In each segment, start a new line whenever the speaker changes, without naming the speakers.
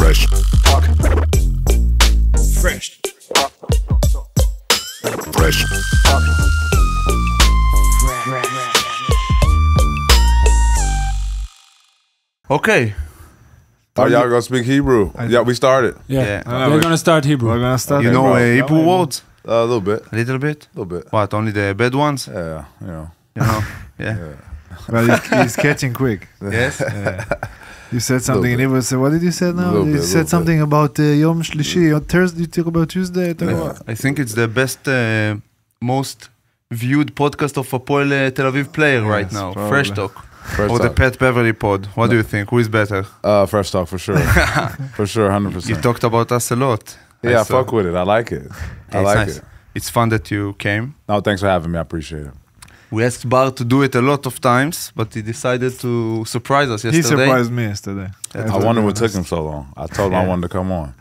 Fresh talk. Fresh talk. Fresh talk.
Okay.
Oh, y'all gonna speak Hebrew? Yeah, we started.
Yeah.
We're gonna start Hebrew.
We're gonna start.
You know Hebrew words?
A little bit.
A little bit?
A little bit.
What, only the bad ones?
Yeah, you know.
You know? Yeah.
But he's catching quick.
Yes?
You said something in Hebrew. So what did you say now?
Little
You
bit,
said
little
something about Yom Shlishi. On Thursday, you talk about Tuesday.
I think it's the best, most viewed podcast of a Hapoel Tel Aviv player right now.
probably.
Fresh Talk.
Fresh
Or the
talk.
Pat Beverly pod. What do you think? Who is better?
Fresh talk for sure. For sure, 100%.
You talked about us a lot.
Yeah, I
saw.
fuck with it. I like it. I
It's
like
nice.
it.
It's fun that you came.
No, thanks for having me. I appreciate it.
We asked Bar to do it a lot of times, but he decided to surprise us
He
yesterday.
surprised me yesterday.
That's
I wonder what took him so long. I told him I
Yeah.
wanted to come on.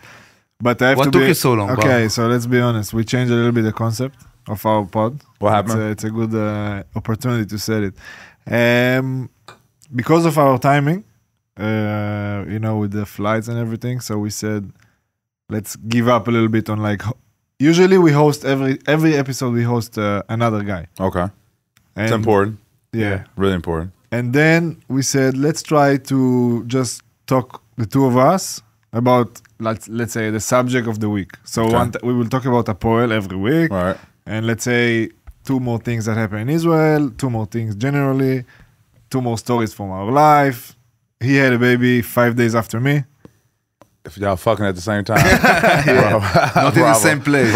But I have
What
to
took
be,
you so long,
Okay,
Bob?
so let's be honest. We changed a little bit the concept of our pod.
What happened?
It's a good opportunity to say it. Because of our timing, with the flights and everything, so we said, let's give up a little bit on usually we host every episode we host another guy.
Okay. It's
And-
important.
Yeah.
Really important.
And then we said, let's try to just talk, the two of us, about, let's say, the subject of the week. So
Okay.
we will talk about Hapoel every week.
All right.
And let's say 2 more things that happen in Israel, 2 more things generally, 2 more stories from our life. He had a baby 5 days after me.
If y'all fucking at the same time.
Not in the same place.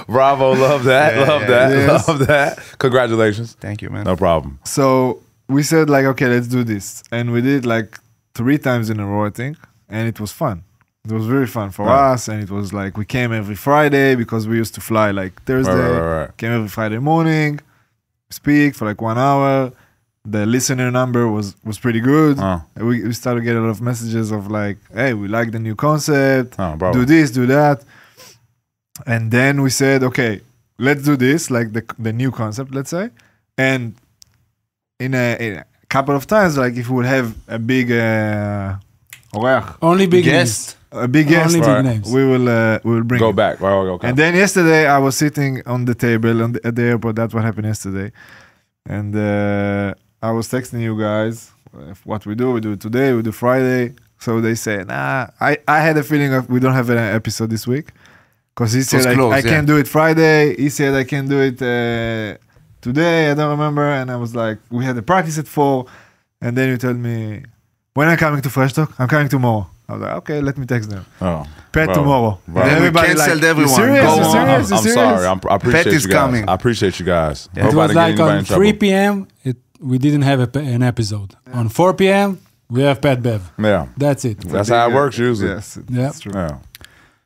Bravo. Love that.
Yeah,
love
yeah,
that.
yes.
Love that. Congratulations.
Thank you, man.
No problem.
So we said okay, let's do this. And we did 3 times in a row, I think. And it was fun. It was very fun for us. And it was we came every Friday because we used to fly Thursday.
Right.
Came every Friday morning, speak for 1 hour. The listener number was pretty good.
Oh.
We started getting a lot of messages of hey, we like the new concept.
Oh, bravo.
Do this, do that. And then we said, okay, let's do this, the new concept, let's say. And in a couple of times, if we would have a big oreach,
Only big
Guest.
a big guest,
Only
Right.
big names.
we will bring
Go
him.
back. Right, okay.
And then yesterday, I was sitting on the table at the airport. That's what happened yesterday. And I was texting you guys what we do it today, we do Friday. So they say, I had a feeling of we don't have an episode this week. Because he said,
close,
I can't do it Friday. He said, I can do it today. I don't remember. And I was we had a practice at 4. And then you told me, when I'm coming to Fresh Talk, I'm coming tomorrow. I was okay, let me text them.
Oh.
Pat
Bravo.
tomorrow.
Bravo.
And
Then we
everybody
canceled
you
everyone.
serious?
Go
You
on.
serious? You
I'm
serious?
sorry. I appreciate
Pet is
you guys.
coming.
I appreciate you guys.
It
Hope I
was
didn't get anybody
on
in trouble.
3 p.m. We didn't have an episode. On 4 p.m. we have Pat Bev.
Yeah.
That's it.
That's how it works usually.
Yes,
Yeah.
it's true.
Yeah.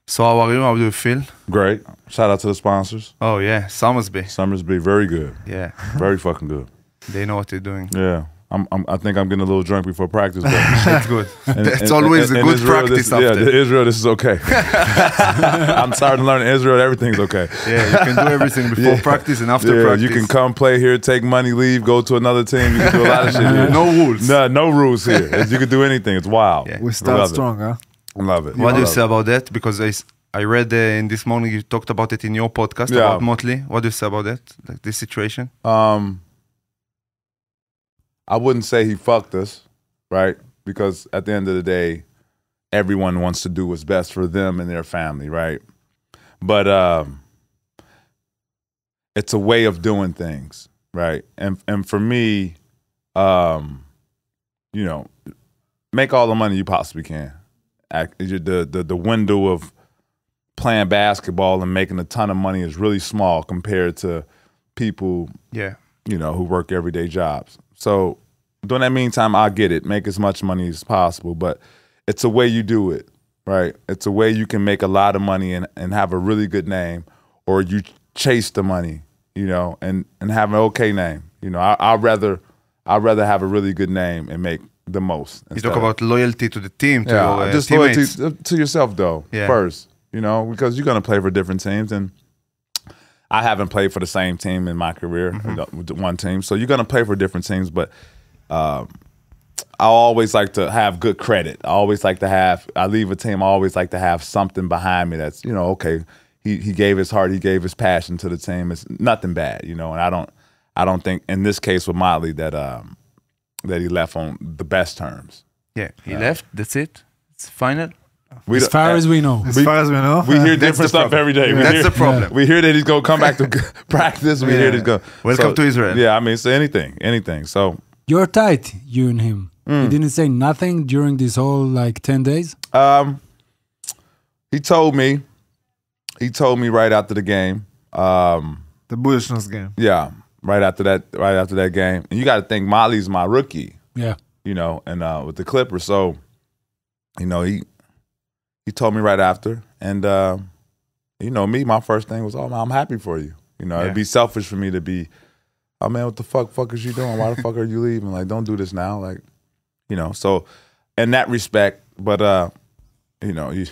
So how are you? How do you feel?
Great. Shout out to the sponsors.
Oh, yeah. Summersby.
Summersby, very good.
Yeah.
Very fucking good.
They know what they're doing.
Yeah. I think I'm getting a little drunk before practice. But
That's good. That's always a good
Israel,
practice
Yeah,
after.
Israel, this is okay. I'm starting to learn in Israel, everything's okay.
Yeah, you can do everything before practice and after practice.
You can come play here, take money, leave, go to another team. You can do a lot of shit here.
No rules.
No rules here. You can do anything. It's wild.
Yeah.
We start
Love it.
strong, huh?
I love it.
What do you
Love
say
it.
about that? Because I read in this morning you talked about it in your podcast
Yeah.
about Motley. What do you say about that? This situation?
I wouldn't say he fucked us, right? Because at the end of the day, everyone wants to do what's best for them and their family, right? But it's a way of doing things, right? And for me, make all the money you possibly can. The window of playing basketball and making a ton of money is really small compared to people
Yeah.
who work everyday jobs. So during that meantime, I get it. Make as much money as possible, but it's a way you do it, right? It's a way you can make a lot of money and have a really good name, or you chase the money, and have an okay name. I'd rather have a really good name and make the most.
You talk about loyalty to the team, to your
just
teammates.
loyalty to yourself though,
Yeah.
first, because you're gonna play for different teams, and I haven't played for the same team in my career, with one team. So you're gonna play for different teams, but always like to have good credit. I leave a team, I always like to have something behind me that's, okay, he gave his heart, he gave his passion to the team. It's nothing bad, and I don't think in this case with Motley that he left on the best terms.
Yeah, he left. That's it. It's final.
As far as we know.
As far as we know.
We hear different stuff every day.
That's the problem.
We hear that he's going to come back to practice. We hear that he's going to...
Welcome to Israel.
Yeah, I mean, so anything. So...
You're tight, you and him. He didn't say nothing during this whole 10 days?
He told me right after the game.
The Bullishness game.
Yeah, right after that game. And you got to think Motley's my rookie.
Yeah.
And with the Clippers. So, he told me right after. And, me, my first thing was, oh, man, I'm happy for you. It'd be selfish for me to be, oh, man, what the fuck is you doing? Why the fuck are you leaving? Like, don't do this now. So in that respect, but, you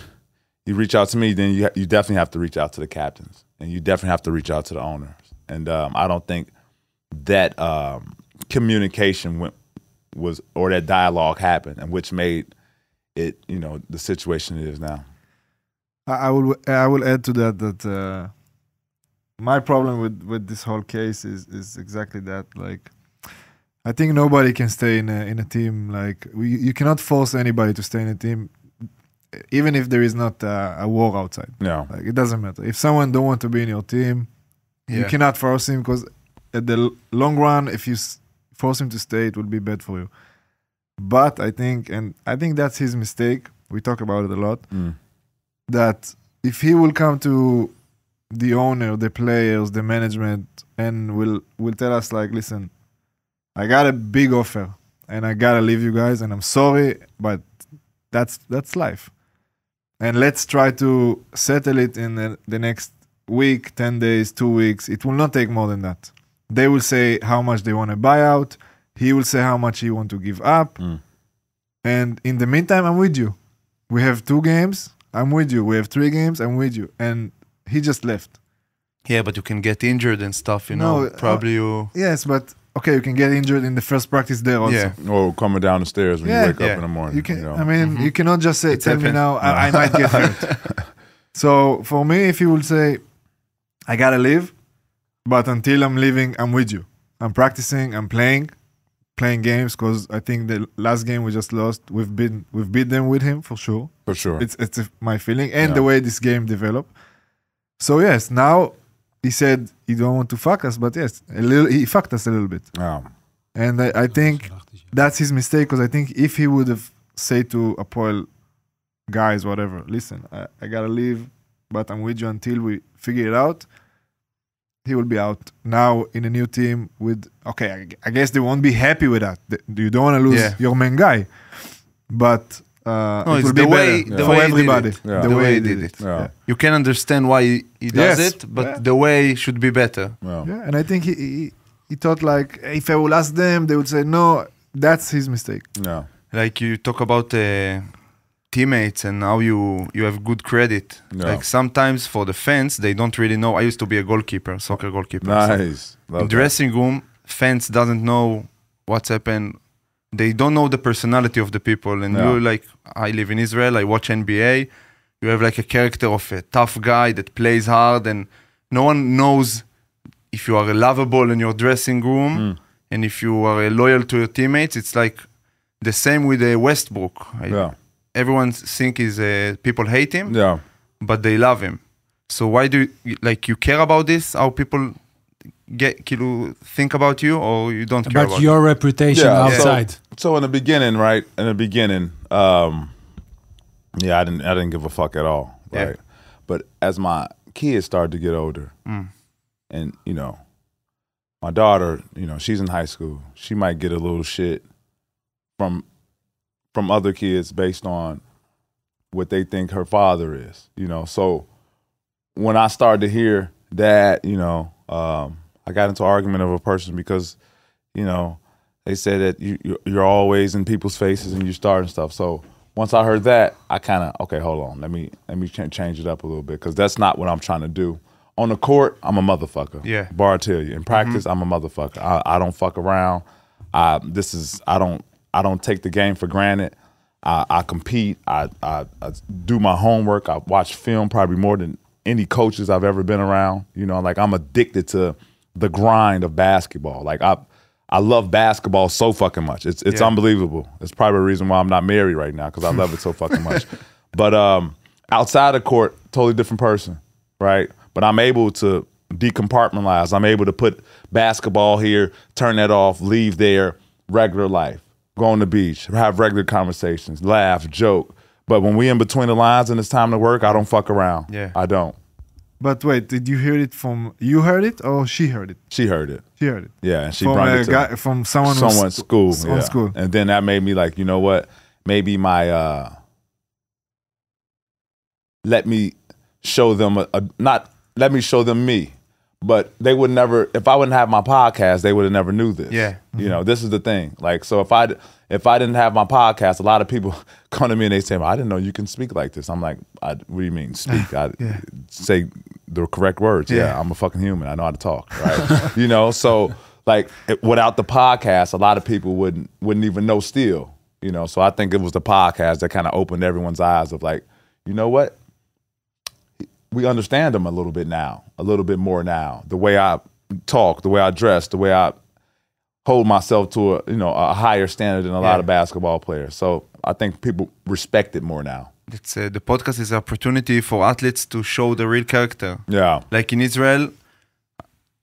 reach out to me, then you definitely have to reach out to the captains. And you definitely have to reach out to the owners. And I don't think that communication or that dialogue happened, and which made it, the situation it is now.
I will add to that my problem with this whole case is exactly that. Like, I think nobody can stay in a team. Like, you cannot force anybody to stay in a team, even if there is not a war outside.
No,
like, it doesn't matter. If someone don't want to be in your team, you cannot force him, because at the long run, if you force him to stay, it will be bad for you. But I think that's his mistake. We talk about it a lot. That if he will come to the owner, the players, the management, and will tell us, like, listen, I got a big offer and I gotta leave you guys, and I'm sorry, but that's life. And let's try to settle it in the next week, 10 days, 2 weeks. It will not take more than that. They will say how much they want to buy out. He will say how much he want to give up. And in the meantime, I'm with you. We have 2 games. I'm with you. We have 3 games. I'm with you. And he just left.
Yeah, but you can get injured and stuff, probably you...
Yes, but okay, you can get injured in the first practice there also.
Yeah.
Or coming down the stairs when you wake up in the morning.
You can, I mean, you cannot just say, tell me now, I might get hurt. So for me, if you will say, I gotta leave, but until I'm leaving, I'm with you. I'm practicing, I'm playing games, because I think the last game we just lost, we've beat them with him for sure.
For sure.
It's my feeling, and the way this game developed. So yes, now he said he don't want to fuck us, but yes, he fucked us a little bit. And I think that's his mistake, because I think if he would have said to Apoel guys, whatever, listen, I gotta leave, but I'm with you until we figure it out, he will be out now in a new team with, okay, I guess they won't be happy with that. You don't want to lose your main guy, but it will be better for everybody.
The way he did it. You can understand why he does it, but the way should be better.
Yeah, and I think he thought, like, if I will ask them, they would say no. That's his mistake.
No,
like you talk about teammates and how you have good credit. Like sometimes for the fans, they don't really know. I used to be a goalkeeper, soccer goalkeeper.
Nice.
So in dressing room, fans doesn't know what's happened. They don't know the personality of the people. And you, like, I live in Israel, I watch NBA. You have like a character of a tough guy that plays hard, and no one knows if you are lovable in your dressing room and if you are loyal to your teammates. It's like the same with Westbrook. Everyone think people hate him, but they love him. So why do you care about this? How people think about you, or you don't care about
your reputation outside?
So in the beginning, right? I didn't give a fuck at all, right? But as my kids started to get older, and my daughter, she's in high school. She might get a little shit from other kids based on what they think her father is, So when I started to hear that, I got into an argument of a person because, they said that you're always in people's faces and you starting stuff. So once I heard that, I kind of, okay, hold on, let me change it up a little bit, because that's not what I'm trying to do. On the court, I'm a motherfucker.
Yeah.
Bar tell you. In practice, I'm a motherfucker. I don't fuck around. I don't take the game for granted. I compete. I do my homework. I watch film probably more than any coaches I've ever been around. You know, like I'm addicted to the grind of basketball. Like I love basketball so fucking much. It's unbelievable. It's probably the reason why I'm not married right now, because I love it so fucking much. But outside the court, totally different person, right? But I'm able to decompartmentalize. I'm able to put basketball here, turn that off, leave there, regular life, go on the beach, have regular conversations, laugh, joke. But when we in between the lines and it's time to work, I don't fuck around.
Yeah.
I don't.
But wait, did you hear it from you heard it or she heard it?
She heard it.
She heard it.
Yeah, and she
From
brought
a
it to
guy, from someone
someone's school.
on
Yeah.
school.
And then that made me like, you know what? Maybe my let me show them not let me show them me, but they would never. If I wouldn't have my podcast, they would have never knew this.
Yeah.
You know, this is the thing. Like, so if I didn't have my podcast, a lot of people come to me and they say, "I didn't know you can speak like this." I'm like, "What do you mean speak? I say the correct words. Yeah, I'm a fucking human. I know how to talk, right? You know, so like without the podcast, a lot of people wouldn't even know still. You know, so I think it was the podcast that kind of opened everyone's eyes of like, you know what? We understand them a little bit now, a little bit more now. The way I talk, the way I dress, the way I hold myself to a higher standard than a lot of basketball players. So I think people respect it more now.
It's the podcast is an opportunity for athletes to show the real character.
Yeah.
Like in Israel,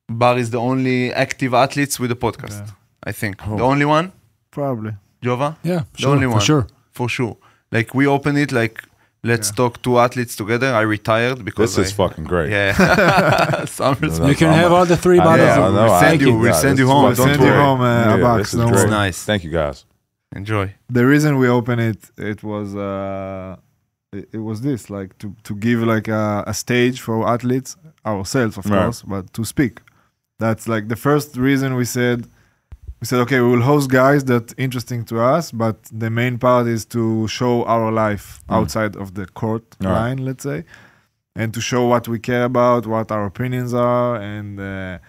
Bar is the only active athletes with a podcast. I think the only one.
Probably.
Jova?
Yeah,
The only one.
for sure.
For sure. Like we open it like, let's talk two athletes together. I retired because
This is fucking great.
Yeah. Some respect.
You can have all the three bottles.
Yeah, I know.
We'll send you home.
This is
Don't
Send you
worry.
home a
Yeah,
box.
this is
Don't
great.
worry.
Nice.
Thank you guys.
Enjoy.
The reason we opened it was it was this, like to give like a stage for athletes, ourselves of
Right.
course, but to speak. That's like the first reason we said okay, we will host guys that interesting to us, but the main part is to show our life outside of the court line, let's say, and to show what we care about, what our opinions are, and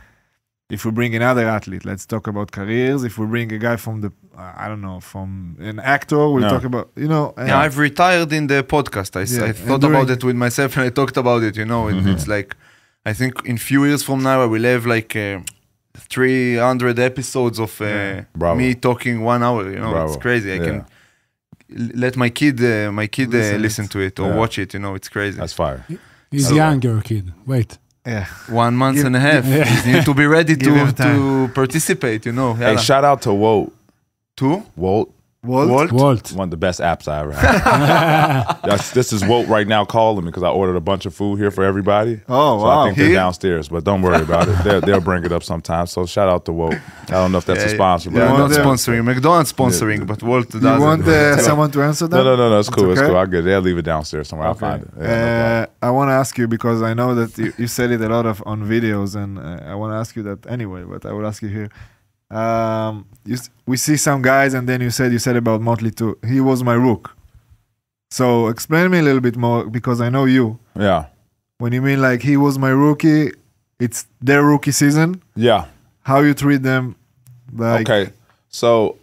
if we bring another athlete, let's talk about careers. If we bring a guy from the, I don't know, from an actor, we'll talk about,
I've retired in the podcast. I thought about it with myself and I talked about it, It's like, I think in few years from now, I will have like 300 episodes of me talking 1 hour, It's crazy. I can let my kid listen to it or watch it, it's crazy.
That's fire.
He's young, your kid. Wait.
Yeah.
1 month and a half. You need to be ready to participate,
Hey, shout out to Wolt.
To?
Wolt.
Walt?
One of the best apps I ever had. This is Wolt right now calling me because I ordered a bunch of food here for everybody.
Oh,
so
wow.
I think they're downstairs, but don't worry about it. They'll bring it up sometime. So shout out to Wolt. I don't know if that's a sponsor. But
They're not
Yeah.
sponsoring. McDonald's sponsoring, but Walt doesn't.
You want someone to answer that?
No, it's cool. It's
okay?
cool. I'll get it. They'll leave it downstairs somewhere. I'll find it. Yeah,
I want to ask you, because I know that you said it a lot on videos, and I want to ask you that anyway, but I will ask you here. We see some guys, and then you said about Motley too. He was my rook. So explain me a little bit more, because I know you.
Yeah.
When you mean like he was my rookie, it's their rookie season.
Yeah.
How you treat them? Like,
Okay. So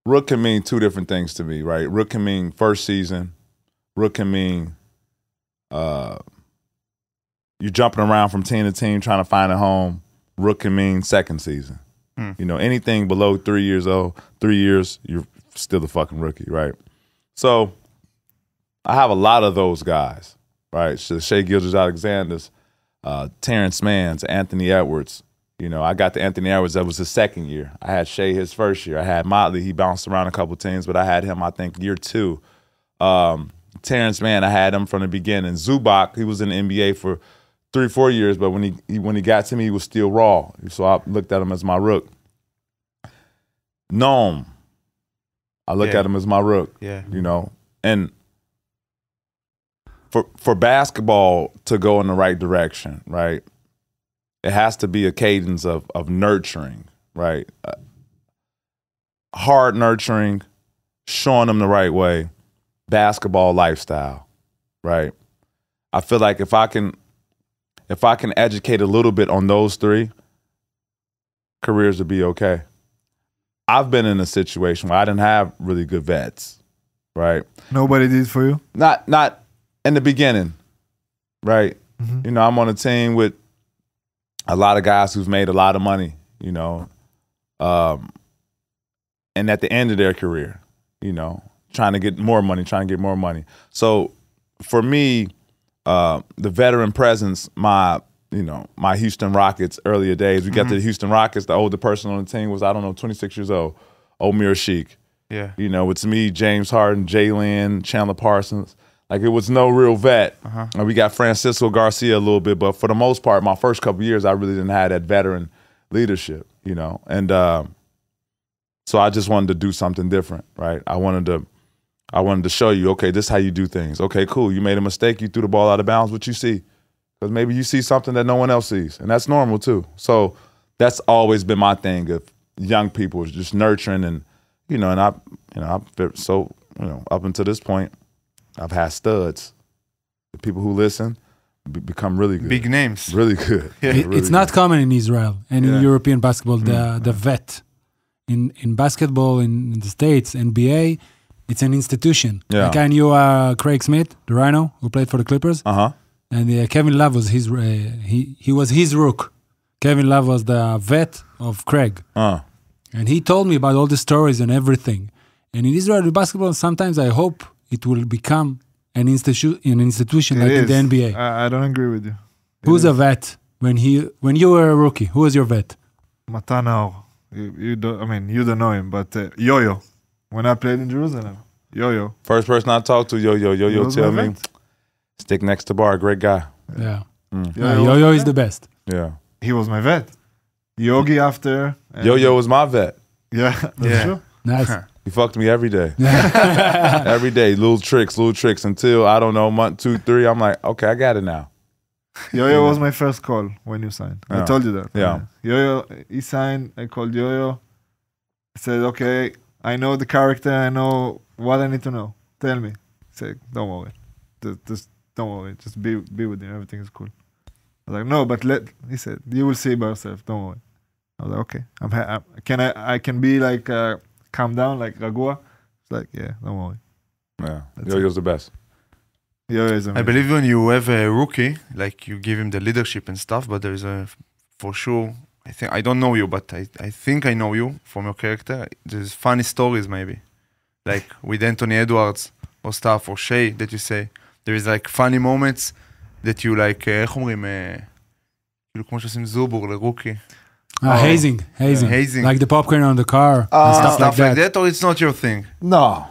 rook can mean two different things to me, right? Rook can mean first season. Rook can mean you're jumping around from team to team trying to find a home. Rook can mean second season. Anything below 3 years old, 3 years, you're still a fucking rookie, right? So I have a lot of those guys, right? So Shai Gilgeous-Alexander's, Terrence Mann's, Anthony Edwards. I got to Anthony Edwards, that was his second year. I had Shai his first year. I had Motley, he bounced around a couple teams, but I had him, I think, year 2. Terrence Mann, I had him from the beginning. Zubac, he was in the NBA for 3-4 years, but when he got to me, he was still raw. So I looked at him as my rook. Noam, I look at him as my rook.
Yeah.
And for basketball to go in the right direction, right, it has to be a cadence of nurturing, right? Hard nurturing, showing them the right way, basketball lifestyle, right? I feel like if I can educate a little bit on those 3, careers will be okay. I've been in a situation where I didn't have really good vets, right?
Nobody did for you?
Not in the beginning, right?
Mhm.
You know, I'm on a team with a lot of guys who've made a lot of money, you know, and at the end of their career, you know, trying to get more money. So for me, the veteran presence, my Houston Rockets earlier days, we got to the Houston Rockets, the older person on the team was, 26 years old, Omir Sheik.
Yeah.
You know, it's me, James Harden, Jalen, Chandler Parsons. Like, it was no real vet. And we got Francisco Garcia a little bit, but for the most part, my first couple of years, I really didn't have that veteran leadership, you know. And so I just wanted to do something different, right? I wanted to show you, okay, this is how you do things. Okay, cool. You made a mistake. You threw the ball out of bounds. What you see? Because maybe you see something that no one else sees, and that's normal too. So that's always been my thing of young people, is just nurturing, and up until this point, I've had studs. The people who listen become really good.
Big names.
Really good.
Yeah.
Really
It's not common in Israel and in European basketball, the vet. In basketball in the States, NBA, it's an institution.
Yeah.
Like I knew Craig Smith, the Rhino, who played for the Clippers. And Kevin Love was his, he was his rook. Kevin Love was the vet of Craig. And he told me about all the stories and everything. And in Israeli basketball, sometimes I hope it will become an institution like in the NBA.
I don't agree with you.
Who's a vet when you were a rookie? Who was your vet?
Matan Naor. You don't know him, but Yo-Yo. When I played in Jerusalem, Yo-Yo.
First person I talked to, Yo-Yo tell me,
vet.
stick next to Bar, great guy.
Yeah.
Yo-Yo
Yo-Yo
was
is the best.
Yeah.
He was my vet. Yogi after. and-
Yo-Yo was my vet.
Yeah, that's true.
Nice.
He fucked me every day. Every day, little tricks until, I don't know, month 2, 3, I'm like, okay, I got it now.
Yo-Yo was my first call when you signed. I
Yeah.
told you that.
Yeah.
Yo-Yo, he signed. I called Yo-Yo. I said, okay, I know the character. I know what I need to know. Tell me. He said, don't worry. Just don't worry. Just be with him. Everything is cool. I was like, no, but he said, you will see by yourself. Don't worry. I was like, okay. I can be like, calm down, like Ragua. It's like, yeah, don't worry.
Yeah.
That's
Yo-Yo's the best.
Yo-Yo is
I
amazing.
believe when you have a rookie, like you give him the leadership and stuff, but there is for sure, I don't know you, but I think I know you from your character. There's funny stories maybe, like with Anthony Edwards or stuff, or Shea, that you say. There is like funny moments that you like, איך אומרים, כאילו כמו שעושים זובור לרוקי.
Hazing.
Hazing.
Like the popcorn on the car and stuff like that.
Or it's not your thing?
No.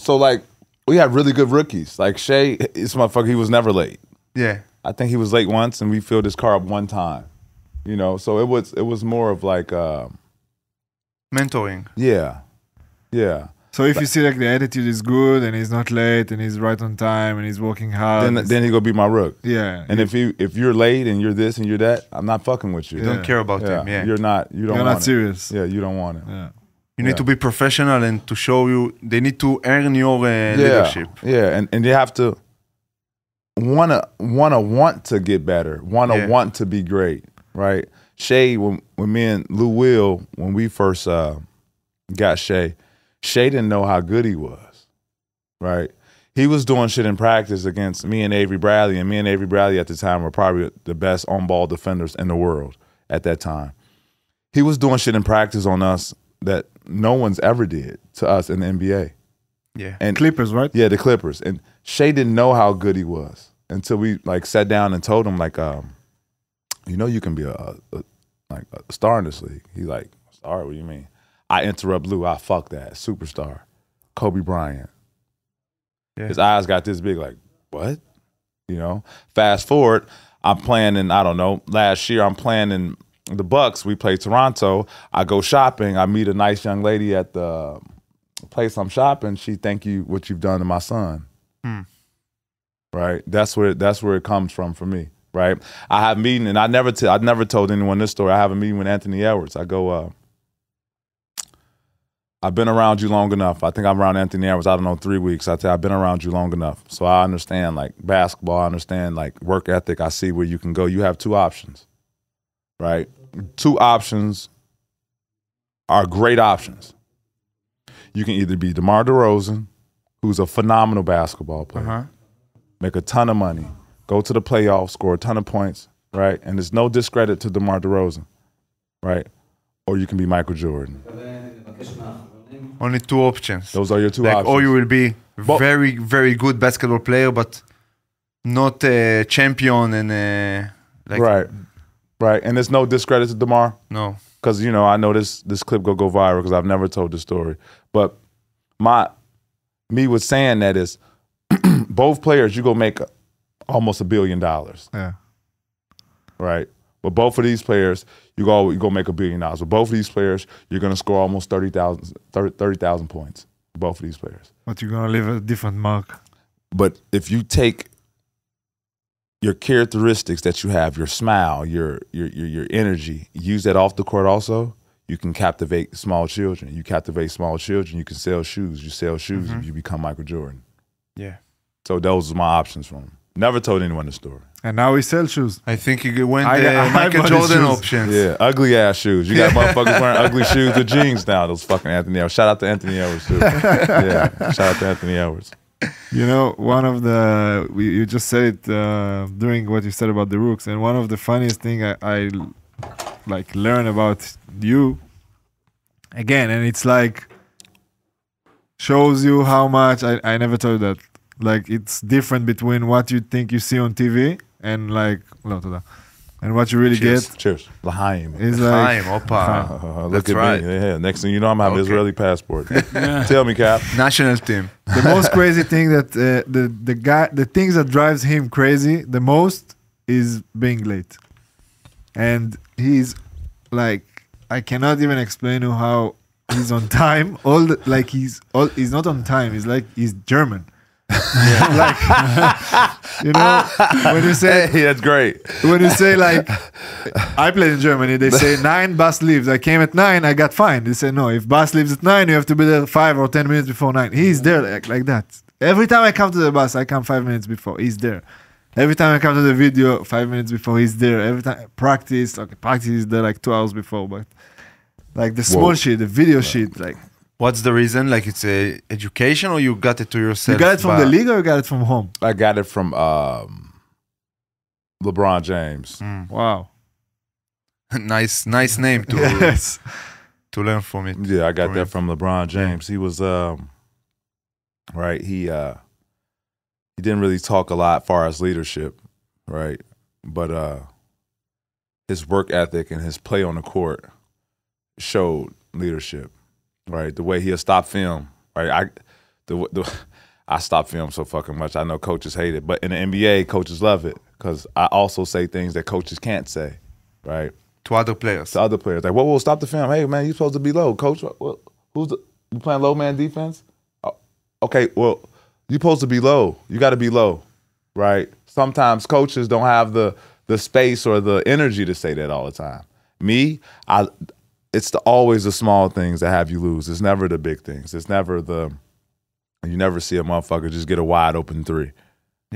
So, like, we had really good rookies. Like, Shea, this motherfucker, he was never late.
Yeah.
I think he was late once, and we filled his car up one time. You know, so it was more of like,
Mentoring.
yeah.
So if you see like the attitude is good and he's not late and he's right on time and he's working hard,
Then he gonna be my rook.
yeah,
And if you're late and you're this and you're that, I'm not fucking with you.
You don't care about him. Yeah.
You're not. You don't.
you're
want
not
it.
serious.
Yeah, you don't want it.
Yeah.
You need to be professional and to show you, they need to earn your leadership.
Yeah, and you have to want to get better, want to be great, right? Shea, when me and Lou Will, when we first got Shea didn't know how good he was, right? He was doing shit in practice against me and Avery Bradley, and me and Avery Bradley at the time were probably the best on-ball defenders in the world at that time. He was doing shit in practice on us that no one's ever did to us in the NBA.
Yeah.
And
Clippers, right?
yeah, the Clippers. And Shea didn't know how good he was until we like sat down and told him like, you know, you can be a star in this league. He's like, star? What do you mean? I interrupt Lou. Fuck that. Superstar. Kobe Bryant.
Yeah.
His eyes got this big, like, what? You know? Fast forward, I'm playing in, I don't know, last year I'm playing in the Bucks. We play Toronto. I go shopping. I meet a nice young lady at the place I'm shopping. She thank you what you've done to my son. Right? That's where it comes from for me. Right? I have a meeting, and I never told anyone this story. I have a meeting with Anthony Edwards. I go, I've been around you long enough. I think I'm around Anthony Edwards, I don't know, 3 weeks. I've been around you long enough. So I understand like basketball, I understand like work ethic. I see where you can go. You have 2 options, right? 2 options are great options. You can either be DeMar DeRozan, who's a phenomenal basketball player, make a ton of money, go to the playoffs, score a ton of points, right? And there's no discredit to DeMar DeRozan, right? Or you can be Michael Jordan.
Only two options.
Those are your two options.
Or you will be very, very good basketball player, but not a champion and
Right. And there's no discredit to DeMar?
No.
Because, you know, I know this clip go viral because I've never told the story. But me with saying that is both players, you go make almost $1 billion.
Yeah.
Right? But both of these players, you go make $1 billion. But both of these players, you're going to score almost 30,000 points. Both of these players.
But you're going to leave a different mark.
But if you take your characteristics that you have, your smile, your energy, use that off the court also, you can captivate small children. You captivate small children, you can sell shoes. You sell shoes, you become Michael Jordan.
Yeah.
So those are my options for him. Never told anyone the story.
And now we sell shoes.
I think you went the Michael Jordan options.
Yeah, ugly ass shoes. You got motherfuckers wearing ugly shoes with jeans now. Those fucking Anthony Edwards. Shout out to Anthony Edwards too. Yeah, shout out to Anthony Edwards.
You know, one of the you just said it during what you said about the Rooks, and one of the funniest thing I like learn about you again, and it's like shows you how much I never told you that. Like it's different between what you think you see on TV and like and what you really get.
Cheers. L'chaim.
Is
L'chaim,
like
opa.
Look
That's
at
right.
me. Yeah. Next thing you know, I'm having Israeli passport. Tell me, Cap.
National team.
the most crazy thing that the things that drives him crazy the most is being late, and he's like I cannot even explain to how he's on time. He's not on time. He's like he's German. Like, you know, when you say
hey, that's great.
When you say like I played in Germany, they say 9 bus leaves. I came at 9, I got fined. They say no, if bus leaves at 9, you have to be there 5 or 10 minutes before 9. He's there like that. Every time I come to the bus, I come 5 minutes before. He's there. Every time I come to the video, 5 minutes before, he's there. Every time practice is there like 2 hours before. But like the small shit, the video shit, like.
What's the reason? Like it's a education, or you got it to yourself?
You got it from the league, or you got it from home?
I got it from LeBron James.
Wow,
nice name to
yes.
to learn from it.
Yeah, I got that from LeBron James. He was right. He didn't really talk a lot as far as leadership, right? But his work ethic and his play on the court showed leadership. Right, the way he'll stop film. Right, I stop film so fucking much. I know coaches hate it, but in the NBA, coaches love it because I also say things that coaches can't say. Right,
to other players.
To other players, like, "Whoa, stop the film! Hey, man, you're supposed to be low, coach. You playing low man defense? Oh, okay, well, you're supposed to be low. You got to be low, right? Sometimes coaches don't have the space or the energy to say that all the time. It's always the small things that have you lose. It's never the big things. It's never you never see a motherfucker just get a wide open 3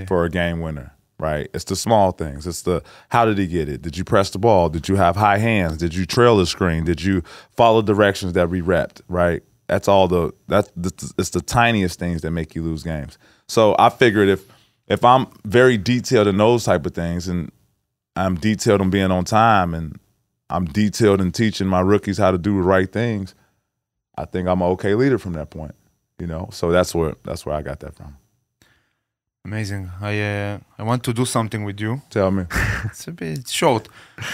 for a game winner, right? It's the small things. It's how did he get it? Did you press the ball? Did you have high hands? Did you trail the screen? Did you follow directions that we repped, right? It's the tiniest things that make you lose games. So I figured if I'm very detailed in those type of things, and I'm detailed on being on time, and I'm detailed in teaching my rookies how to do the right things, I think I'm an okay leader from that point, you know? So that's where I got that from.
Amazing. I want to do something with you.
Tell me.
It's a bit short.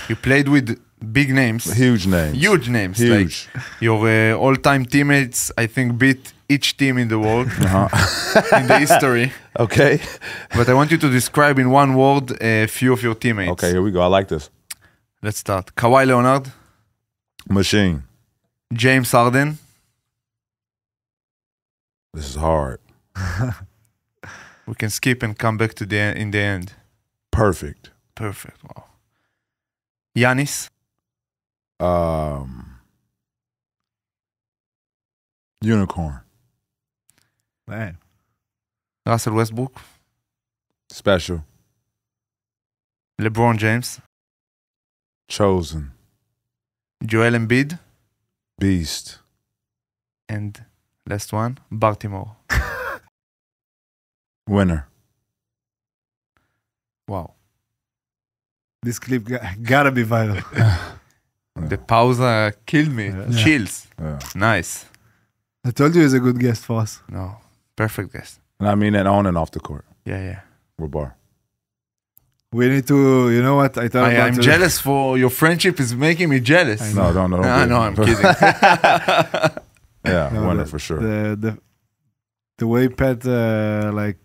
You played with big names.
Huge names.
Huge names.
Huge.
Like your all-time teammates, I think, beat each team in the world in the history.
Okay.
But I want you to describe in one word a few of your teammates.
Okay, here we go. I like this.
Let's start. Kawhi Leonard.
Machine.
James Harden.
This is hard.
We can skip and come back to in the end.
Perfect.
Perfect. Wow. Giannis.
Unicorn.
Man.
Russell Westbrook.
Special.
LeBron James.
Chosen.
Joel Embiid.
Beast.
And Last one, Baltimore.
Winner.
Wow.
This clip gotta be viral.
The pause killed me.
Yeah.
Chills.
Yeah.
Nice.
I told you he's a good guest for us.
No, perfect guest.
And I mean that on and off the court.
Yeah.
With Bar.
We need to, you know what? I thought about
I'm jealous for your friendship is making me jealous.
No, don't.
No, I'm kidding.
Yeah,
No,
winner for sure.
The way Pat like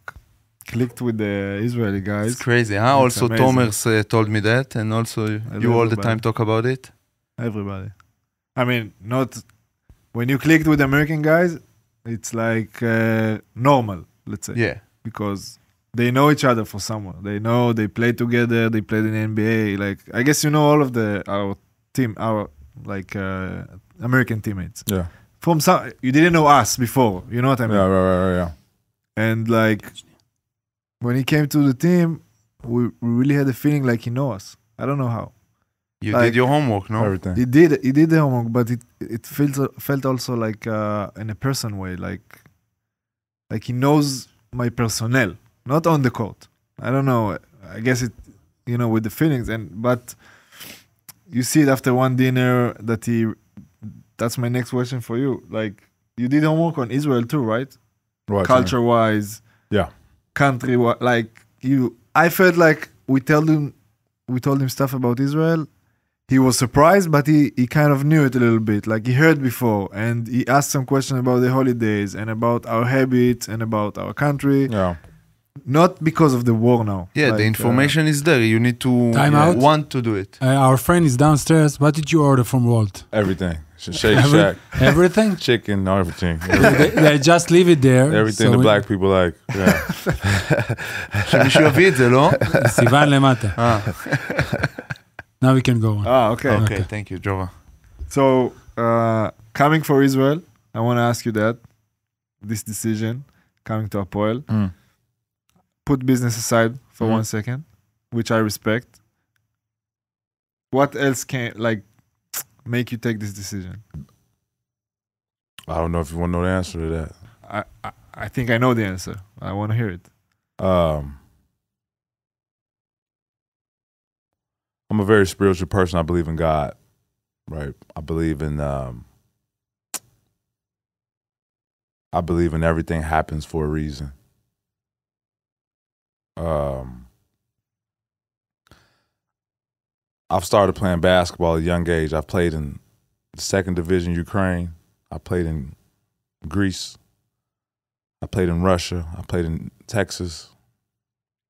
clicked with the Israeli
It's
guys.
crazy. Huh?
It's
Also,
amazing.
Thomas told me that, and also you all the time talk about it.
Everybody. I mean, not when you clicked with American guys, it's like normal, let's say.
Yeah.
Because they know each other for someone. They know they play together. They played in the NBA. Like I guess you know all of our American teammates.
Yeah.
From some, you didn't know us before. You know what I mean?
Yeah, right, yeah.
And like when he came to the team, we really had a feeling like he knows us. I don't know how.
You
Like-
did your homework, no?
Everything.
He did the homework, but it felt also like in a person way, like he knows my personnel, not on the court. I don't know. I guess it, with the feelings, but you see it after one dinner that he. That's my next question for you. Like you did homework on Israel too, right?
Right,
Culture wise,
Yeah.
country, like you. I felt like we told him stuff about Israel. He was surprised, but he kind of knew it a little bit. Like he heard before, and he asked some questions about the holidays and about our habits and about our country.
Yeah.
Not because of the war now.
Yeah,
Like,
the information is there. You need to
Time out.
want to do it.
Our friend is downstairs. What did you order from Walt?
Everything. Shake Shack.
Everything?
Chicken, everything.
they just leave it there.
Everything
so
the
we-
black people like. Yeah.
שמישהו יביא את זה, לא?
סיוון למטה. Now we can go on.
okay.
Okay, thank you, Jova.
So coming for Israel, I want to ask you that this decision coming to Hapoel. Put business aside for 1 second, which I respect. What else can make you take this decision?
I don't know if you want to know the answer to that.
I think I know the answer. I want to hear it.
I'm a very spiritual person. I believe in God, right? I believe in everything happens for a reason. I've started playing basketball at a young age. I've played in the second division Ukraine. I played in Greece. I played in Russia. I played in Texas.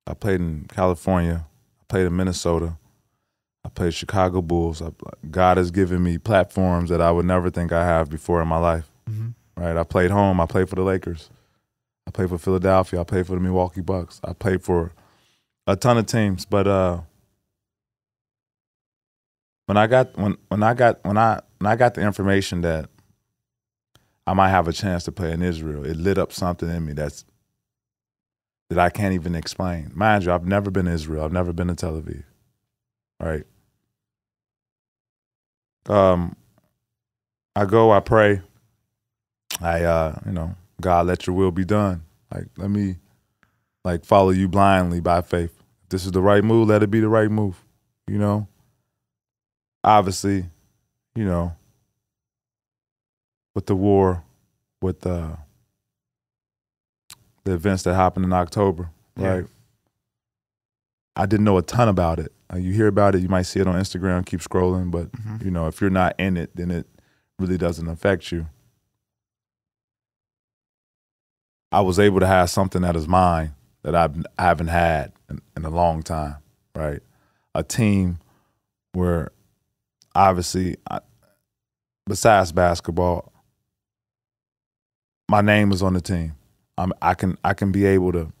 I played in California. I played in Minnesota. I played Chicago Bulls. God has given me platforms that I would never think I have before in my life.
Mm-hmm.
Right? I played home. I played for the Lakers. I played for Philadelphia. I played for the Milwaukee Bucks. I played for a ton of teams. But when I got the information that I might have a chance to play in Israel, it lit up something in me that I can't even explain. Mind you, I've never been to Israel. I've never been to Tel Aviv. Right? I go, I pray. God, let your will be done. Like, let me follow you blindly by faith. If this is the right move, let it be the right move. Obviously, with the war, with the events that happened in October, right? I didn't know a ton about it. You hear about it, you might see it on Instagram, keep scrolling, but if you're not in it, then it really doesn't affect you. I was able to have something that is mine that I haven't had in a long time, right? A team where obviously, besides basketball, my name is on the team. I can be able to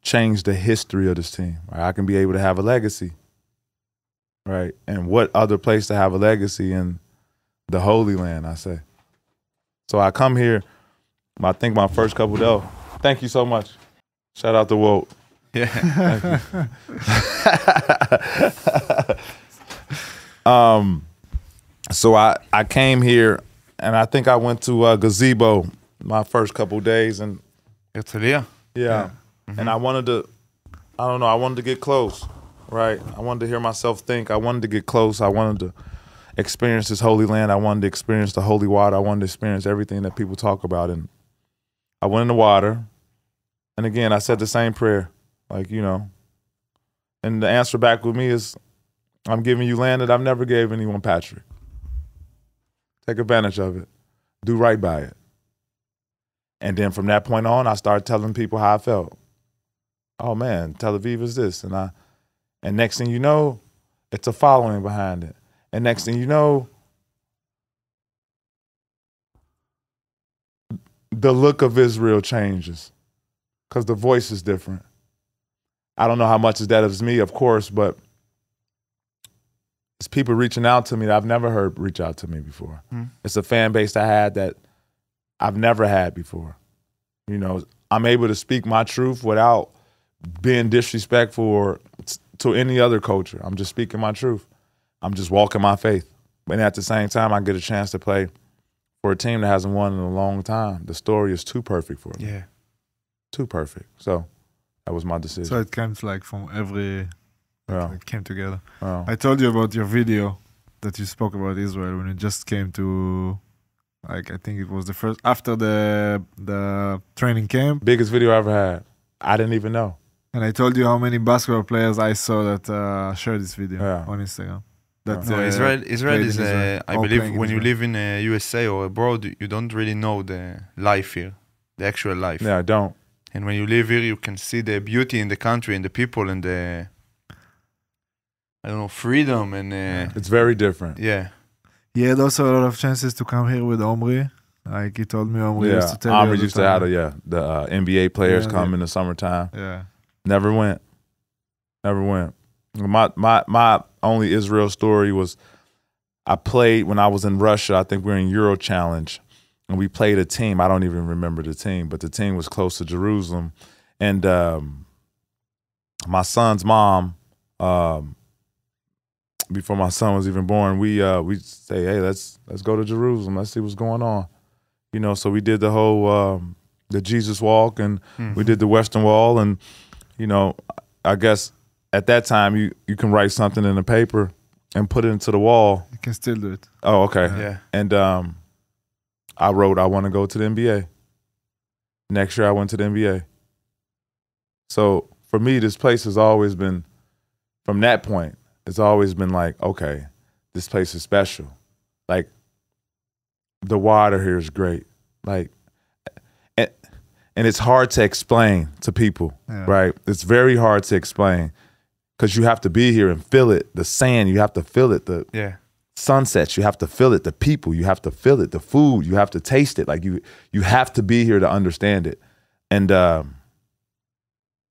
change the history of this team. Right? I can be able to have a legacy, right? And what other place to have a legacy in the Holy Land, I say. So I come here, I think my first couple days. Thank you so much. Shout out to Walt.
Yeah.
So I came here, and I think I went to Gazebo my first couple days, and
Herzliya.
yeah. And I wanted to, I don't know, I wanted to get close, right? I wanted to hear myself think. I wanted to get close. I wanted to experience this holy land. I wanted to experience the holy water. I wanted to experience everything that people talk about. And I went in the water, and again, I said the same prayer, like, you know, and the answer back with me is, I'm giving you land that I've never gave anyone, Patrick. Take advantage of it. Do right by it. And then from that point on, I started telling people how I felt. Oh man, Tel Aviv is this. And next thing you know, it's a following behind it. And next thing you know, the look of Israel changes because the voice is different. I don't know how much of that is me, of course, but it's people reaching out to me that I've never heard reach out to me before. It's a fan base I had that I've never had before. You know, I'm able to speak my truth without being disrespectful or to any other culture. I'm just speaking my truth. I'm just walking my faith. But at the same time, I get a chance to play for a team that hasn't won in a long time. The story is too perfect for me.
Yeah.
Too perfect. So that was my decision.
So it comes like from every,
Yeah.
it came together.
Oh.
I told you about your video that you spoke about Israel when you just came to, like, I think it was the first, after the training camp.
Biggest video I ever had. I didn't even know.
And I told you how many basketball players I saw that shared this video
Yeah.
on Instagram. That,
No, Israel
played
is,
in Israel,
I
all
believe,
playing in
when you
Israel.
live in USA or abroad, you don't really know the life here, the actual life.
Yeah, I don't.
And when you live here, you can see the beauty in the country and the people and the, I don't know, freedom and
It's very different.
yeah.
He had also a lot of chances to come here with Omri. Like he told me, Omri used to tell you all
Omri
the
used to have
time.
the NBA players
Yeah,
come
yeah.
in the summertime.
Yeah.
Never went. Never went. My only Israel story was I played when I was in Russia. I think we were in Euro Challenge, and we played a team. I don't even remember the team, but the team was close to Jerusalem. And my son's mom, before my son was even born, we say, hey, let's go to Jerusalem. Let's see what's going on. You know, so we did the whole the Jesus walk, and we did the Western Wall, and you know, I guess at that time you can write something in the paper and put it into the wall.
You can still do it.
Oh, okay.
Yeah.
And I wrote, I want to go to the NBA. Next year I went to the NBA. So for me, this place has always been, from that point, it's always been like, okay, this place is special. Like, the water here is great. Like, and it's hard to explain to people, right? It's very hard to explain because you have to be here and feel it. The sand, you have to feel it. The sunsets, you have to feel it. The people, you have to feel it. The food, you have to taste it. Like you have to be here to understand it. And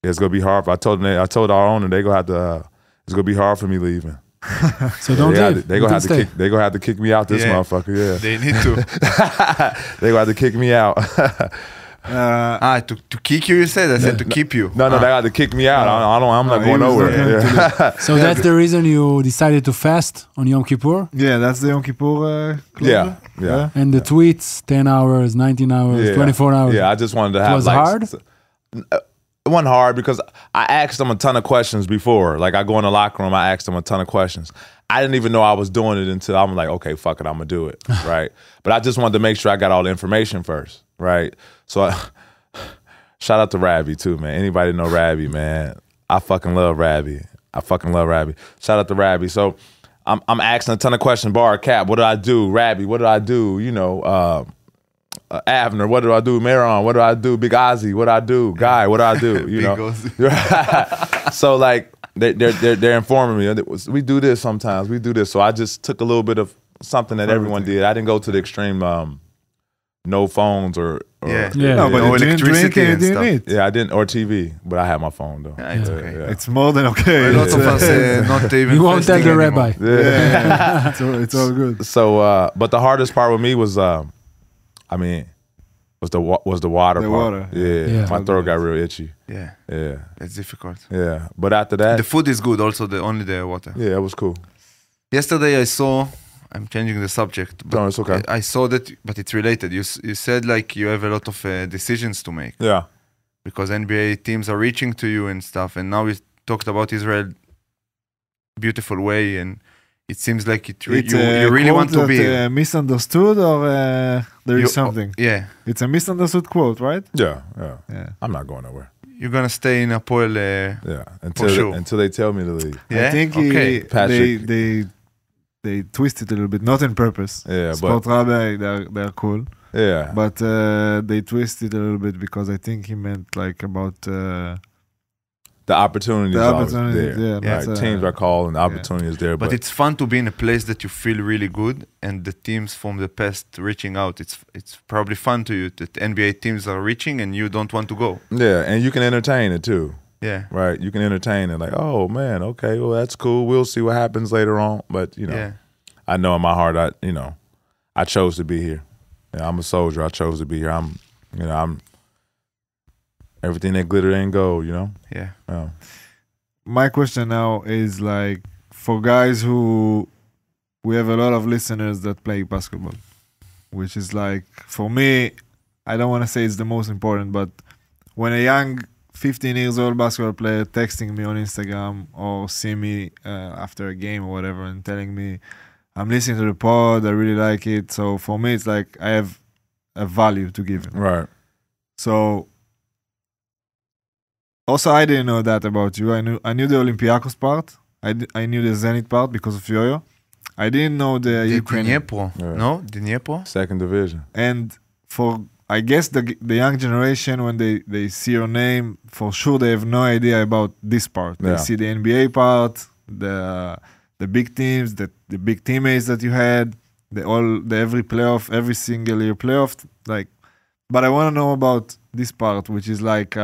it's gonna be hard. I told our owner they gonna have to. It's gonna be hard for me leaving.
So don't leave.
They gonna have to kick me out. This motherfucker. Yeah,
They need to.
they gonna have to kick me out.
To kick you, you said? I said to keep you.
No, they got to kick me out. I'm not going nowhere. Yeah.
So that's the reason you decided to fast on Yom Kippur?
Yeah, that's the Yom Kippur club.
Yeah.
And the tweets, 10 hours, 19 hours, 24 hours.
Yeah, I just wanted to have
was hard?
It wasn't hard because I asked them a ton of questions before. Like, I go in the locker room, I asked them a ton of questions. I didn't even know I was doing it until I'm like, okay, fuck it, I'm gonna do it, right? But I just wanted to make sure I got all the information first, right? So shout out to Rabbi too, man. Anybody know Rabbi, man? I fucking love Rabbi. Shout out to Rabbi. So I'm asking a ton of questions. Bar Cap, what did I do? Rabbi, what did I do? You know, Avner, what do I do? Meron, what do I do? Big Ozzy, what do I do? Guy, what do I do? You know. So like they're informing me. We do this sometimes. We do this. So I just took a little bit of something that everyone did. I didn't go to the extreme. No phones or
No, but
no
you didn't drink
electricity
and
and
you didn't
stuff.
eat.
Yeah, I didn't, or TV, but I had my phone though.
Yeah, it's okay.
It's more than okay.
A lot of us not even.
You won't tell
fasting
the
anymore.
rabbi.
Yeah. It's all good.
So, but the hardest part with me was, was the water
The
part.
water.
Yeah. My throat got real itchy.
Yeah,
Yeah,
it's difficult.
yeah. But after that,
The food is good. Also, only the water.
yeah, it was cool.
Yesterday I saw I'm changing the subject. But
No, it's okay.
I saw that, but it's related. You said like you have a lot of decisions to make.
Yeah.
Because NBA teams are reaching to you and stuff. And now we talked about Israel beautiful way, and it seems like you really want to be
misunderstood, or there is something.
Yeah,
it's a misunderstood quote, right?
Yeah. I'm not going nowhere.
You're gonna stay in Hapoel.
Until they tell me to leave.
Yeah?
I think they twist it a little bit, not on purpose.
Yeah,
Sport Rabbi, they're cool.
Yeah,
but they twist it a little bit because I think he meant like about
the opportunity is there.
Yeah,
right. Teams are called and the opportunity is there.
But it's fun to be in a place that you feel really good, and the teams from the past reaching out. It's probably fun to you that NBA teams are reaching and you don't want to go.
Yeah, and you can entertain it too.
Yeah.
Right. You can entertain it like, oh man, okay, well that's cool. We'll see what happens later on. But I know in my heart, I chose to be here. Yeah, I'm a soldier. I chose to be here. I'm everything that glitter ain't gold,
Yeah.
My question now is like, for guys who, we have a lot of listeners that play basketball, which is like, for me, I don't want to say it's the most important, but when a young 15 years old basketball player texting me on Instagram or see me after a game or whatever and telling me, I'm listening to the pod, I really like it. So for me, it's like I have a value to give him.
Right.
So also, I didn't know that about you. I knew the Olympiacos part. I knew the Zenit part because of Yo-Yo. I didn't know the Ukrainian.
Dnipro. Yeah. No? Dnipro?
Second division.
And for, I guess, the young generation, when they see your name, for sure they have no idea about this part. They see the NBA part, the big teams, the big teammates that you had, every playoff, every single year playoff. Like, but I want to know about this part, which is like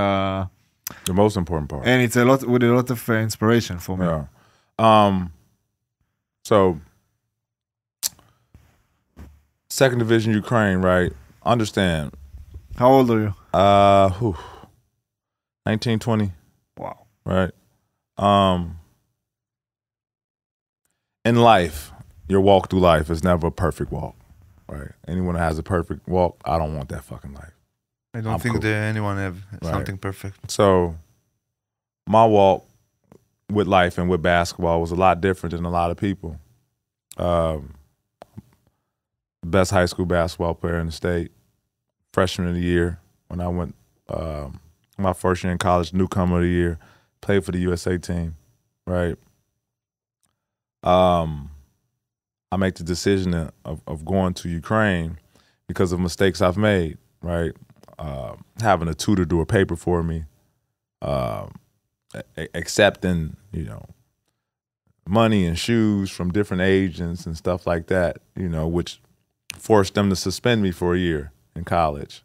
the most important part,
and it's with a lot of inspiration for me.
Yeah. So, second division Ukraine, right? Understand.
How old are you?
19, 20.
Wow.
Right. In life, your walk through life is never a perfect walk, right? Anyone that has a perfect walk, I don't want that fucking life.
I don't think that anyone have something perfect.
So my walk with life and with basketball was a lot different than a lot of people. Best high school basketball player in the state, freshman of the year when I went my first year in college, newcomer of the year, played for the USA team, right? I make the decision of going to Ukraine because of mistakes I've made, right? Having a tutor do a paper for me, accepting, money and shoes from different agents and stuff like that, which forced them to suspend me for a year in college.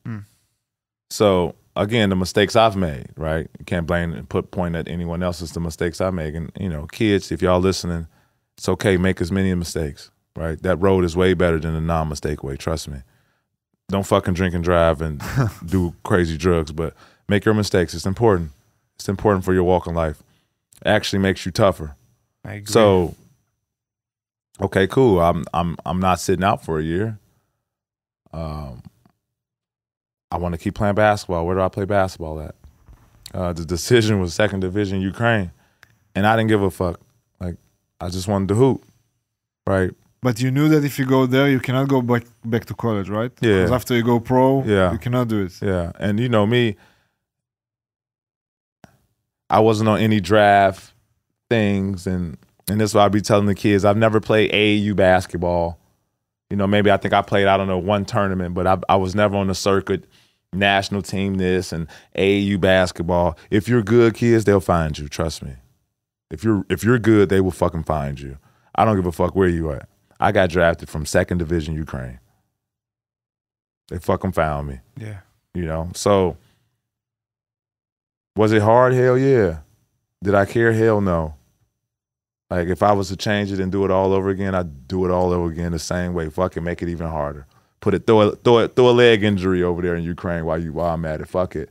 So again, the mistakes I've made, right? You can't blame and point at anyone else. It's the mistakes I make. And, kids, if y'all listening, it's okay, make as many mistakes, right? That road is way better than the non-mistake way, trust me. Don't fucking drink and drive and do crazy drugs, but make your mistakes. It's important. It's important for your walk in life. It actually makes you tougher.
I agree.
So, okay, cool. I'm not sitting out for a year. I want to keep playing basketball. Where do I play basketball at? The decision was second division Ukraine, and I didn't give a fuck. Like, I just wanted to hoop, right?
But you knew that if you go there, you cannot go back to college, right?
Yeah.
Because after you go pro, you cannot do it.
Yeah, and me, I wasn't on any draft things, and that's why I be telling the kids, I've never played AAU basketball. Maybe I think I played, one tournament, but I was never on the circuit, national team this and AAU basketball. If you're good, kids, they'll find you, trust me. If you're good, they will fucking find you. I don't give a fuck where you at. I got drafted from second division Ukraine. They fucking found me.
Yeah.
So was it hard? Hell yeah. Did I care? Hell no. Like, if I was to change it and do it all over again, I'd do it all over again the same way. Fuck it, make it even harder. Throw a leg injury over there in Ukraine while I'm at it. Fuck it.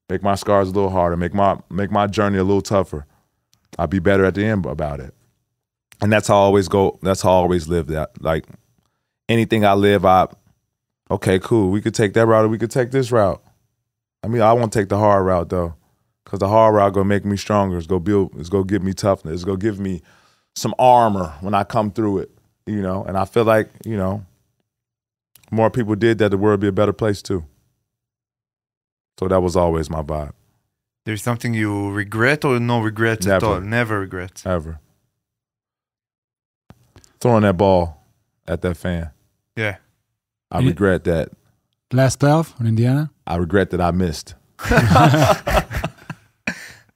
Make my scars a little harder. Make my journey a little tougher. I'll be better at the end about it. And that's how I always go. That's how I always live. That like anything I live, okay, cool. We could take that route, or we could take this route. I mean, I won't take the hard route though, because the hard route gonna make me stronger. It's gonna give me toughness. It's gonna give me some armor when I come through it. You know, and I feel like more people did that, the world would be a better place too. So that was always my vibe.
There's something you regret or no regrets at all? Never regrets.
Ever. Throwing that ball at that fan.
Yeah.
I regret that.
Last playoff in Indiana?
I regret that I missed.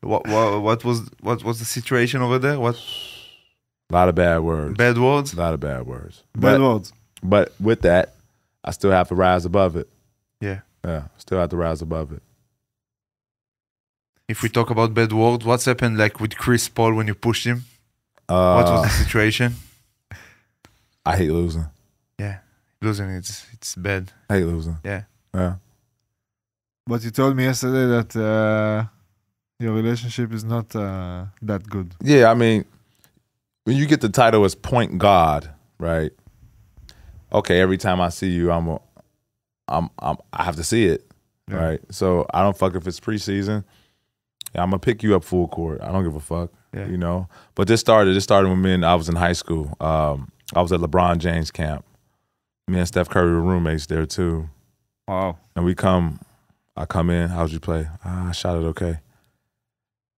What was the situation over there? What?
A lot of bad words.
Bad words?
A lot of bad words.
Bad words.
But with that, I still have to rise above it.
Yeah.
Yeah, still have to rise above it.
If we talk about bad words, what's happened like with Chris Paul when you pushed him? What was the situation?
I hate losing.
Yeah. Losing, it's bad.
I hate losing.
Yeah.
Yeah.
But you told me yesterday that your relationship is not that good.
Yeah, I mean, when you get the title as point guard, right? Okay, every time I see you, I have to see it,
Yeah.
right? So I don't fuck if it's preseason. Yeah, I'm gonna pick you up full court. I don't give a fuck,
Yeah.
you know. But this started with me. I was in high school. I was at LeBron James camp. Me and Steph Curry were roommates there too.
Wow.
And I come in. How'd you play? I shot it okay.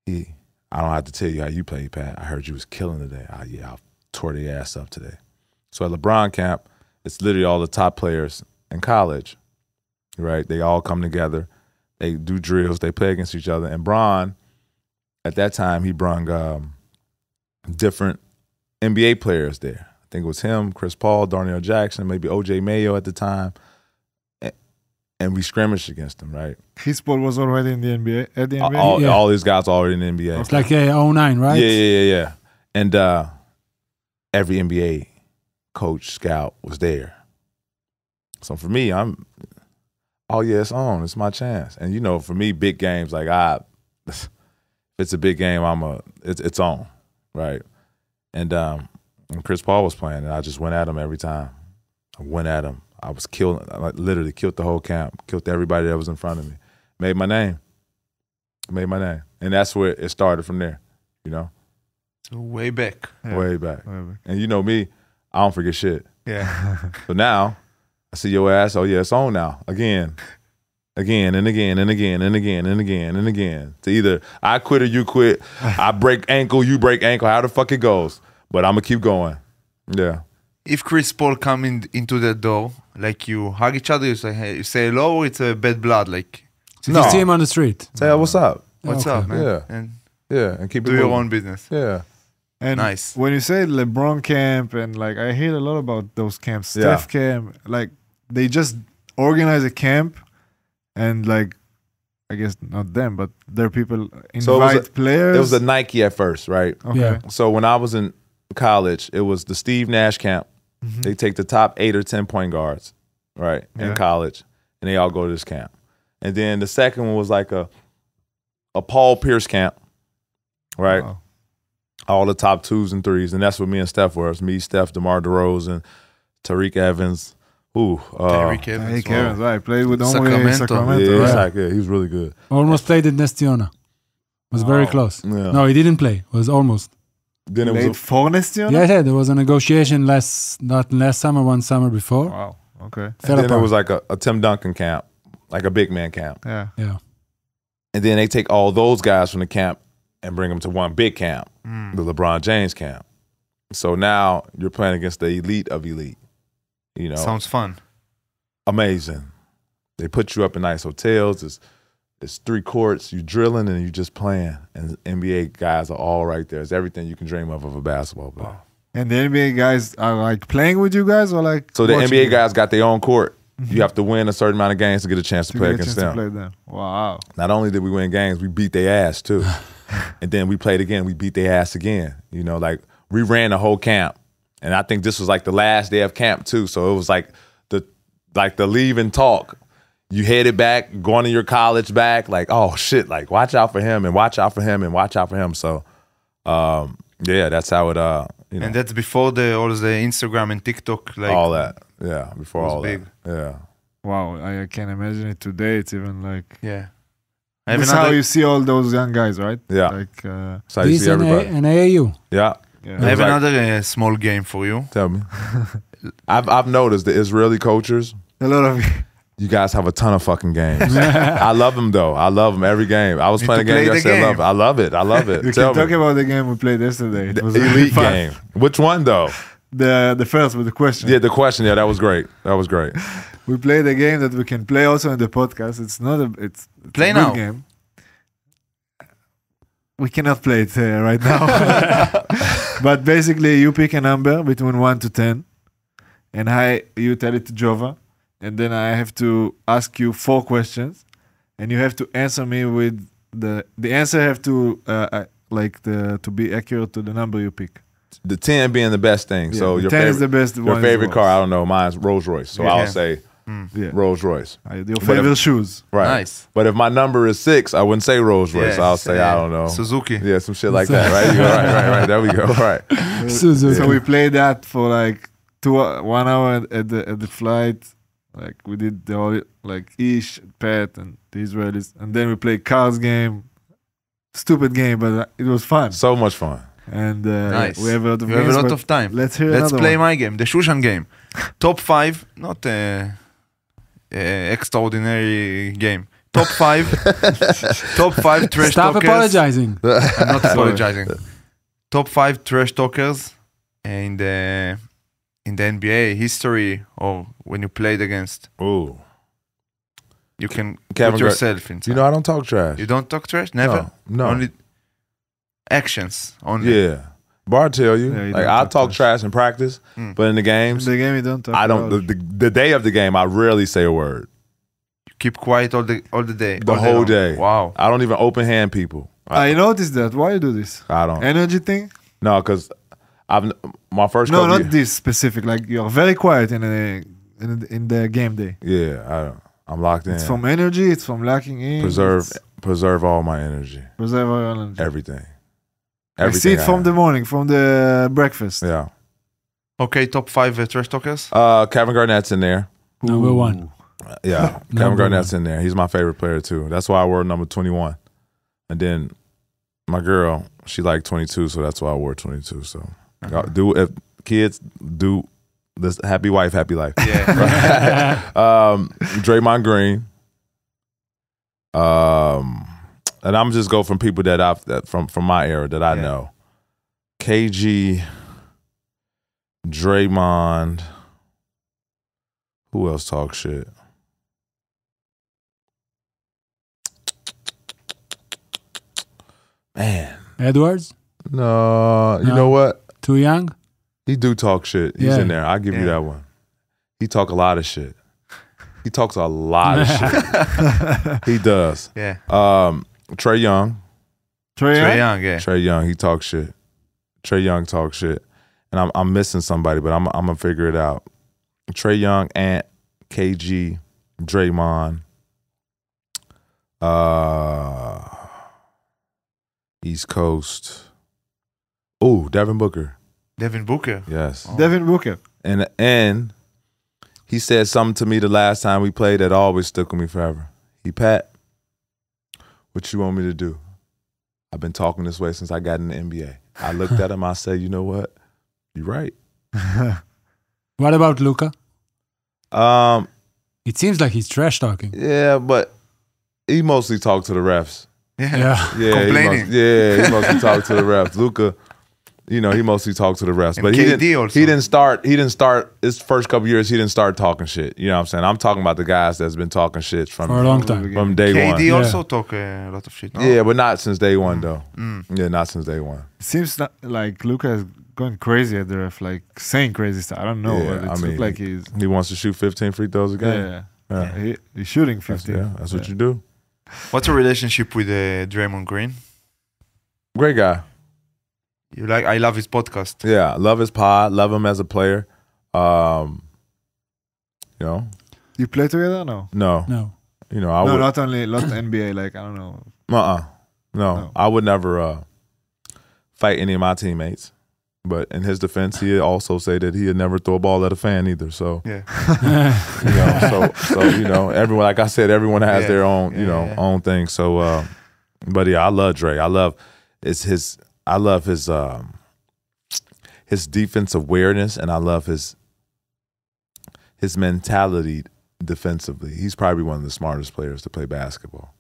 I don't have to tell you how you played, Pat. I heard you was killing today. I tore the ass up today. So at LeBron camp, it's literally all the top players in college, right? They all come together. They do drills. They play against each other. And Bron, at that time, he brung different NBA players there. I think it was him, Chris Paul, Darnell Jackson, maybe O.J. Mayo at the time. And we scrimmaged against them, right?
Chris Paul was already in the NBA. At the NBA.
All these guys already in the NBA.
It's like 09, right?
Yeah. And every NBA coach, scout was there. So for me, it's on. It's my chance. And you know, for me, big games like if it's a big game, it's on, right? And when Chris Paul was playing, and I just went at him every time. I went at him. I was killing. I literally killed the whole camp. Killed everybody that was in front of me. Made my name. And that's where it started from there. You know.
So way back.
Yeah.
Way back. And you know me, I don't forget shit.
Yeah.
So now, I see your ass, oh yeah, it's on now. Again and again and again and again and again and again. To either I quit or you quit. I break ankle, you break ankle, how the fuck it goes. But I'm going to keep going. Yeah.
If Chris Paul come into the door, like you hug each other, you say hello, or it's a bad blood, like...
No.
You see him on the street.
Say, what's up?
What's
Okay.
up, man?
Yeah. And keep it
Do your
moving.
own business.
Yeah.
And
Nice.
when you say LeBron camp, and like I hear a lot about those camps,
Yeah.
Steph camp, like they just organize a camp, and like I guess not them, but their people invite players.
It was a Nike at first, right?
Okay.
Yeah.
So when I was in college, it was the Steve Nash camp.
Mhm.
They take the top 8 or 10 point guards, right, in
Yeah.
college, and they all go to this camp. And then the second one was like a Paul Pierce camp, right?
Wow.
All the top 2s and 3s, and that's what me and Steph were. It was me, Steph, DeMar DeRozan, Tariq Evans.
Tyreek Evans.
Hey,
wow.
Kevin, right? Played with Omri
Sacramento.
Sacramento.
Yeah,
right?
exactly. Yeah, he was really good.
Almost played in Nestiona. Was very close.
Yeah.
No, he didn't play. Was almost.
Then it
Played
was
for Nestiona?
Yeah, there was a negotiation not last summer, one summer before.
Wow. Okay.
Fell
then
apart.
it was like a Tim Duncan camp, like a big man camp.
Yeah.
Yeah.
And then they take all those guys from the camp and bring them to one big camp, the LeBron James camp. So now you're playing against the elite of elite. You know,
Sounds fun.
amazing. They put you up in nice hotels. It's 3 courts. You drilling and you just playing. And NBA guys are all right there. It's everything you can dream of a basketball player.
And the NBA guys are like playing with you guys, or like
So the
watching
NBA
you?
guys got their own court. You have to win a certain amount of games to get a chance to
To
play
get a
against
chance
them.
to play them. Wow.
Not only did we win games, we beat their ass too. And then we played again, we beat their ass again. You know, like we ran the whole camp. And I think this was like the last day of camp too. So it was like the leave and talk. You headed back, going to your college back, like, oh shit, like watch out for him and watch out for him and watch out for him. So yeah, that's how you know,
And that's before all the Instagram and TikTok, like
all that. Yeah, before
was
all
big.
that. Yeah.
Wow, I can't imagine it today. It's even like
Yeah. I have
that's how
another,
you see all those young guys, right?
Yeah.
Like
That's how you
This
see everybody.
and AAU.
Yeah.
yeah.
I have
Like-
another small game for you.
Tell me. I've noticed the Israeli coaches,
a lot of
you guys have a ton of fucking games. I love them though. I love them every game. I was
Need
playing a
to
game
play the
yesterday.
game.
I love it. I love it.
we
Tell
can talk
me.
about the game we played yesterday. It
The
was
elite
really fun.
game. Which one though?
The first with the question.
Yeah, the question. Yeah, that was great. That was great.
We played a game that we can play also in the podcast. It's not a it's
Play
a good
now.
game. We cannot play it right now. But basically, you pick a number between 1 to 10, and you tell it to Jova, and then I have to ask you 4 questions, and you have to answer me with the answer have to to be accurate to the number you pick.
The 10 being the best thing.
Yeah,
So
the
your
10
favorite,
is the best
your
one.
favorite car, I don't know. Mine's Rolls Royce. So
Yeah.
I'll say
Yeah.
Rolls Royce.
Your favorite shoes.
Right.
Nice.
But if my number is 6, I wouldn't say Rolls Royce.
Yeah,
I'll say, I don't know.
Suzuki.
Yeah, some shit like that, right? You go, right. There we go. Right.
Suzuki.
So we played that for like 1 hour at the flight. Like we did the whole like Ish, Pat, and the Israelis, and then we played cars game. Stupid game, but it was fun.
So much fun.
And
Nice.
we have a lot of
We have
games,
a lot
but
of time.
Let's hear
Let's
another
play
one.
my game, the Shushan game. Top 5, not extraordinary game. Top 5, top 5 trash
Stop
talkers.
apologizing.
I'm not apologizing. Top 5 trash talkers in the NBA history, or when you played against.
Ooh.
You can
Kevin
put
Gar-
yourself inside.
You know, I don't talk trash.
You don't talk trash? Never?
No.
Only actions. Only.
Yeah. Bar tell you.
Yeah, you
like
don't
I
talk
talk
trash.
trash in practice, but in the
In
games,
the game, you don't talk.
I don't.
about
The,
it.
the day of the game, I rarely say a word.
You keep quiet all the day.
The
all
whole
long.
day.
Wow.
I don't even open hand people.
I noticed that. Why you do this?
I don't.
Energy thing?
No, because my first
No,
couple
not
years-
this specific. Like you're very quiet in the game day.
Yeah, I'm locked in.
It's from energy. It's from locking in.
preserve all my energy,
Preserve our energy.
everything.
I see it from the morning, from the breakfast.
Yeah.
Okay, top 5 trash talkers.
Kevin Garnett's in there.
Number 1.
Yeah, Kevin
Number
Garnett's in there. He's my favorite player too. That's why I wore number 21. And then my girl, she liked 22, so that's why I wore 22. So do if kids do this, happy wife, happy life.
Yeah.
Draymond Green. And I'm just go from people that from my era that I
Yeah.
know. KG, Draymond. Who else talk shit? Man,
Edwards,
no. You
No.
know what?
too young.
He do talk shit. He's
Yeah.
in there. I'll give you
Yeah.
that one. He talk a lot of shit. He talks a lot of shit. He does.
Yeah.
Trey Young.
Trae Young, yeah.
Trey Young, he talks shit. Trey Young talks shit. And I'm missing somebody, but I'm gonna figure it out. Trey Young, Ant, KG, Draymond, East Coast. Oh, Devin Booker.
Devin Booker.
Yes.
Devin Booker.
And he said something to me the last time we played that always stuck with me forever. Pat, what you want me to do? I've been talking this way since I got in the NBA. I looked at him, I said, you know what? You're right.
What about Luca?
Um,
It seems like he's trash talking.
yeah, but he mostly talked to the refs.
Yeah.
Yeah.
Yeah,
Complaining.
he mostly talked to the refs. Luka, he mostly talked to the refs.
And
But
KD also.
he didn't start his first couple years, he didn't start talking shit. You know what I'm saying? I'm talking about the guys that's been talking shit from
For a long time.
from day
KD
one.
Yeah.
also talk a lot of shit. No?
Yeah, but not since day one though. Yeah, not since day one.
It seems like Luca is going crazy at the ref, like saying crazy stuff. I don't know,
Yeah,
but it
I
looks
mean,
like he's
He wants to shoot 15 free throws a game.
yeah. He's shooting
That's,
15.
that's what you do.
What's your relationship with Draymond Green?
Great guy.
I love his podcast.
Yeah, love his pod. Love him as a player. You know,
You play together? No.
no.
No.
You know, I
No,
would.
not only not NBA. Like I don't know.
No,
No.
I would never fight any of my teammates. But in his defense, he also say that he'd never throw a ball at a fan either. So
Yeah.
so everyone, like I said, everyone has their own own thing. So, but yeah, I love Dre. I love his defensive awareness, and I love his mentality defensively. He's probably one of the smartest players to play basketball.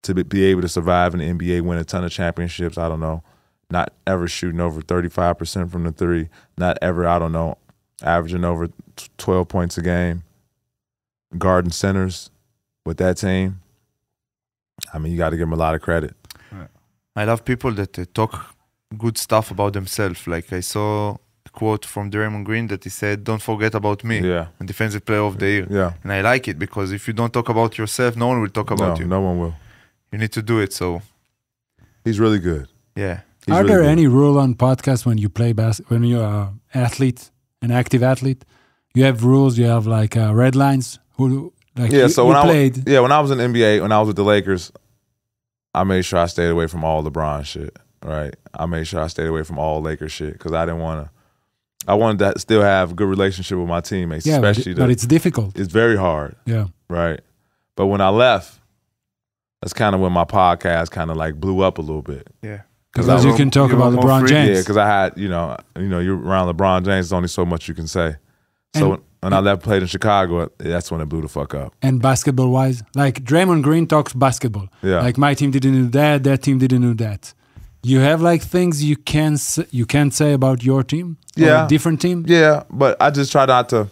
To be able to survive in the NBA, win a ton of championships, I don't know, not ever shooting over 35% from the three, not ever, I don't know, averaging over 12 points a game, guarding centers with that team. I mean, you got to give him a lot of credit.
I love people that talk good stuff about themselves. Like I saw a quote from Draymond Green that he said, "Don't forget about me."
Yeah.
Defensive Player of the Year.
Yeah.
And I like it because if you don't talk about yourself, no one will talk about you.
No one will.
You need to do it. So
he's really good.
Yeah.
Are there any rule on podcasts when you play when you're an athlete, an active athlete? You have rules. You have like red lines. When I was in the NBA, when I was with the Lakers, I made sure I stayed away from all LeBron shit. Right, I made sure I stayed away from all Lakers shit because I didn't want to. I wanted to still have a good relationship with my teammates. Yeah,
especially
but it's difficult.
It's very hard.
Yeah.
Right. But when I left, that's kind of when my podcast kind of like blew up a little bit.
Yeah.
Because you can talk about LeBron James.
Yeah, because I had, you're around LeBron James, there's only so much you can say. So when I left, played in Chicago, that's when it blew the fuck up. And basketball-wise, like Draymond Green talks basketball. Yeah. Like my team didn't do that, that team didn't do that. You have like things you can't say about your team? Yeah. Or a different team? Yeah, but I just try not to,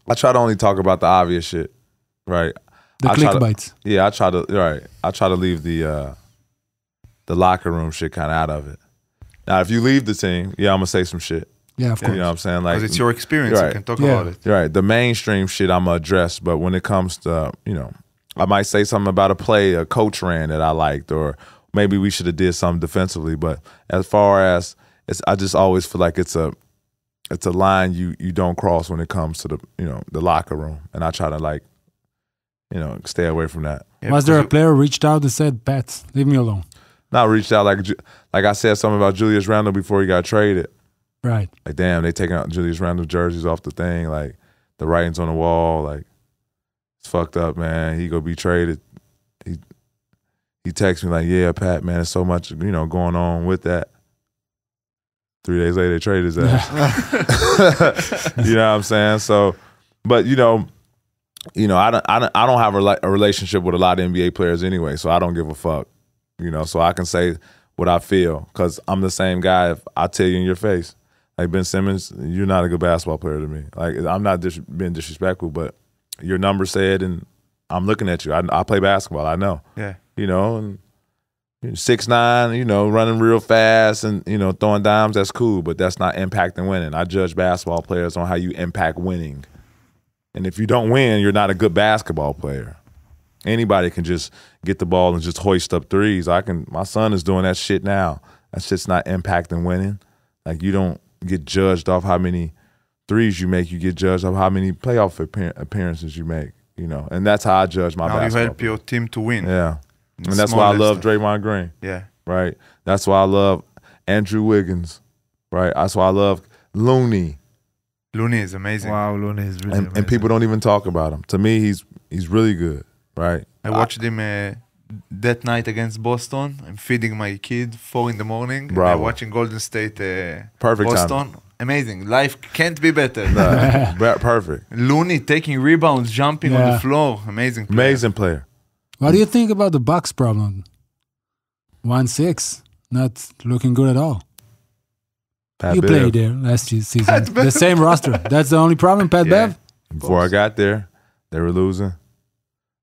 I try to only talk about the obvious shit, right? The clickbaits. Yeah, I try to leave the locker room shit kind of out of it. Now, if you leave the team, I'm gonna say some shit. Yeah, of course. You know what I'm saying? Like, because it's your experience, you can talk about it. Right. The mainstream shit I'm gonna address, but when it comes to, I might say something about a play a coach ran that I liked, or maybe we should have did something defensively. But as far as I just always feel like it's a line you don't cross when it comes to the locker room, and I try to stay away from that. Yeah, was there a player reached out and said, "Pat, leave me alone"? Not reached out like I said something about Julius Randle before he got traded. Right. Like, damn, they taking out Julius Randle jerseys off the thing. Like, the writing's on the wall. Like, it's fucked up, man. He gonna be traded. He texts me like, yeah, Pat, man, there's so much, going on with that. 3 days later, they traded his ass. You know what I'm saying? So, but I don't have a relationship with a lot of NBA players anyway, so I don't give a fuck. So I can say what I feel because I'm the same guy. If I tell you in your face, like Ben Simmons, you're not a good basketball player to me. Like, I'm not being disrespectful, but your number said, and I'm looking at you. I play basketball. I know. Yeah. And 6'9", running real fast and, throwing dimes, that's cool, but that's not impacting winning. I judge basketball players on how you impact winning. And if you don't win, you're not a good basketball player. Anybody can just get the ball and just hoist up threes. My son is doing that shit now. That shit's not impacting winning. Like, you don't get judged off how many threes you make. You get judged off how many playoff appearances you make, And that's how I judge my basketball. Now you help your team to win. Yeah. And that's why I love Draymond Green. Yeah. Right? That's why I love Andrew Wiggins. Right? That's why I love Looney. Looney is amazing. Wow, Looney is really amazing. And people don't even talk about him. To me, he's really good. Right. I watched him that night against Boston. I'm feeding my kid 4 in the morning. Bravo. Watching Golden State Perfect Boston. Time. Amazing. Life can't be better. Perfect. Looney taking rebounds, jumping on the floor. Amazing player. Amazing player. What do you think about the Bucks problem? 1-6, not looking good at all. Pat Bev. Played there last season. The same roster. That's the only problem, Pat Bev? Before I got there, they were losing.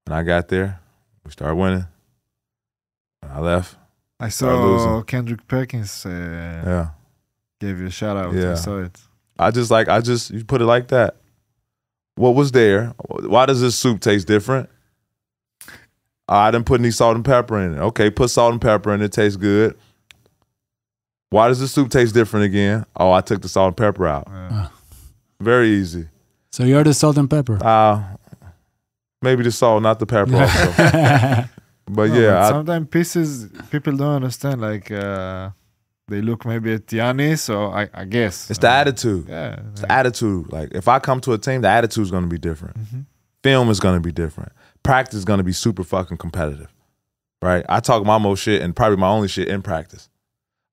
When I got there, we started winning. When I left. I saw Kendrick Perkins gave you a shout out. Yeah. I saw it. You put it like that. What was there? Why does this soup taste different? I didn't put any salt and pepper in it. Okay, put salt and pepper in it. It tastes good. Why does the soup taste different again? Oh, I took the salt and pepper out. Very easy. So you're the salt and pepper? Maybe the salt, not the pepper also. But sometimes people don't understand, like
they look maybe at Giannis, or I guess.
It's the attitude.
Yeah.
It's the attitude. Like, if I come to a team, the attitude is going to be different. Film is going to be different. Practice is going to be super fucking competitive, right? I talk my most shit and probably my only shit in practice.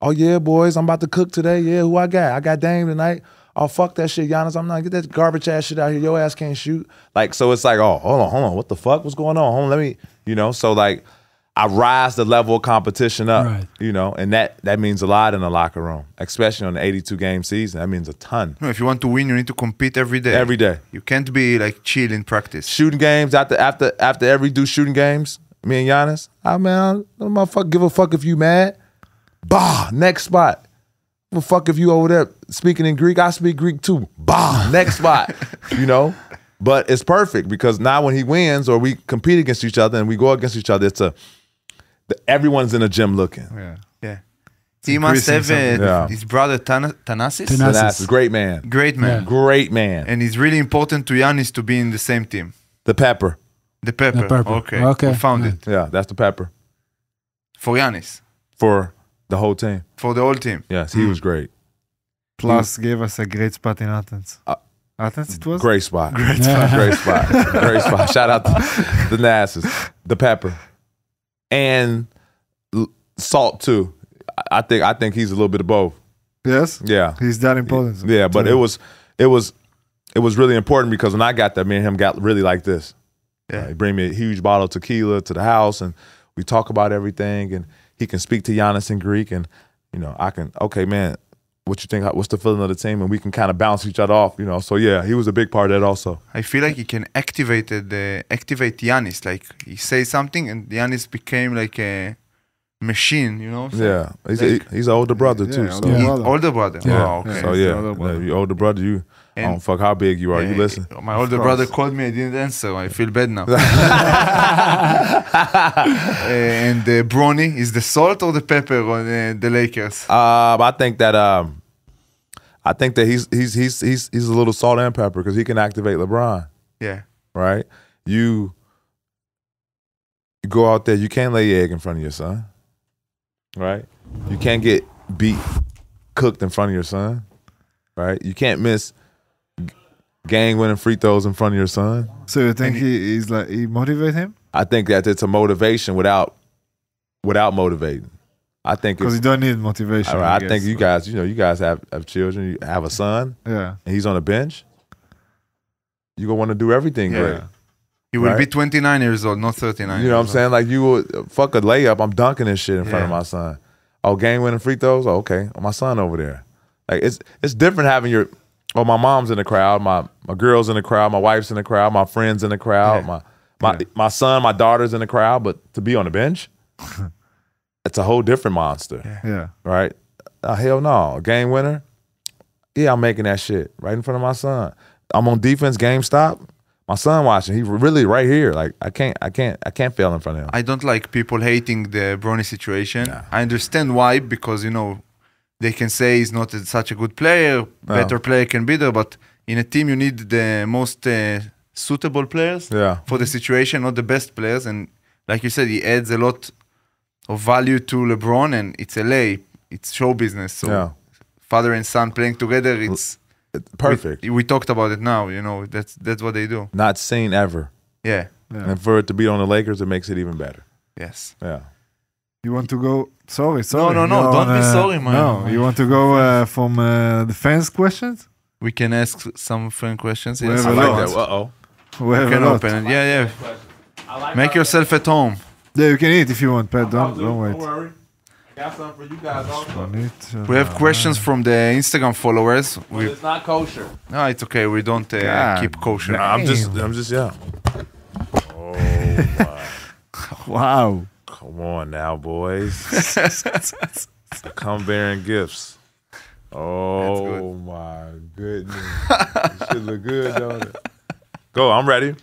Oh, yeah, boys, I'm about to cook today. Yeah, who I got? I got Dame tonight. Oh, fuck that shit, Giannis. I'm not, get that garbage ass shit out here. Your ass can't shoot. Like, so it's like, oh, hold on. What the fuck? What's going on? Hold on, let me, you know, so like, I rise the level of competition up,
Right.
you know, and that means a lot in the locker room, especially on the 82-game season. That means a ton.
No, if you want to win, you need to compete every day.
Every day.
You can't be like chill in practice.
Shooting games, after every do shooting games, me and Giannis, man, no motherfucker give a fuck if you mad. Bah, next spot. Give a fuck if you over there speaking in Greek, I speak Greek too. Bah, next spot, you know? But it's perfect because now when he wins or we compete against each other and we go against each other, everyone's in the gym looking.
Yeah. He must have
Yeah.
his brother Thanasis.
Thanasis, great man.
Great man.
Great man.
And it's really important to Giannis to be in the same team.
The pepper.
The pepper.
The pepper.
Okay. We found it.
Yeah, that's the pepper.
For Giannis.
For the whole team.
For the whole team.
Yes, he was great.
Plus, gave us a great spot in Athens. Athens, it was?
Great spot.
Great spot.
Great spot. Great spot. Shout out to the Nasses. The pepper. And Salt too. I think he's a little bit of both.
Yes?
Yeah.
He's that important.
Yeah, but it was really important because when I got there, me and him got really like this.
Yeah.
He bring me a huge bottle of tequila to the house and we talk about everything and he can speak to Giannis in Greek and, you know, I can, okay, man, what you think, what's the feeling of the team? And we can kind of bounce each other off, you know. So, yeah, he was a big part of that also.
I feel like he can activate Giannis. Like, he says something and Giannis became like a machine, you know? So
Yeah,
like,
he's an older brother too.
Yeah,
So,
older
He-
brother.
older brother.
Yeah.
Oh, okay.
so
he's the
yeah,
older brother.
your older brother, I don't fuck how big you are. You listen.
My older
course.
brother called me. I didn't answer. I feel bad now. And Bronny is the salt or the pepper on the Lakers?
I think that he's a little salt and pepper because he can activate LeBron.
Yeah.
Right? You go out there, you can't lay your egg in front of your son. Right? You can't get beat, cooked in front of your son. Right? You can't miss game-winning free throws in front of your son.
So you think he motivate him?
I think that it's a motivation without motivating. I think
Because
it's,
you don't need motivation.
I
guess.
think you guys have children. You have a son,
Yeah.
and he's on the bench. You're gonna want to do everything
Yeah.
great.
He will
Right.
be 29 years old, not 39.
You know what I'm
years
saying? Like you would fuck a layup. I'm dunking this shit in front of
Yeah.
my son. Oh, game winning free throws. Oh, okay, my son over there. Like it's different having your. Oh, my mom's in the crowd. My girl's in the crowd. My wife's in the crowd. My friends in the crowd.
Yeah.
My son, my daughter's in the crowd. But to be on the bench, it's a whole different monster.
Yeah.
Right? Hell no. A game winner? Yeah, I'm making that shit right in front of my son. I'm on defense, game stop. My son watching. He really right here. Like I can't fail in front of him.
I don't like people hating the Bronny situation. I understand why, because they can say he's not such a good player. Better player can be there, but in a team you need the most suitable players for the situation, not the best players. And like you said, he adds a lot of value to LeBron, and it's LA. It's show business. So father and son playing together, it's
perfect.
We talked about it now. That's what they do.
Not seen ever.
Yeah.
And for it to be on the Lakers, it makes it even better.
Yes.
Yeah.
You want to go? Sorry.
No, don't be sorry, man.
No, you want to go from the fans' questions?
We can ask some fun questions.
We
Yes.
have
I
a
like
lot.
that. Uh-oh.
We have
You can
a lot.
open it. Yeah. Make yourself at home.
Yeah, you can eat if you want, Pat. Don't wait.
Don't worry. Got something for you guys also.
We have questions from the Instagram followers.
It's not kosher.
No, it's okay. We don't
God
keep kosher.
damn.
I'm just yeah. Oh my.
Wow.
Come on now, boys. Come bearing gifts. Oh my goodness. This shit look good, don't it? Go, I'm ready.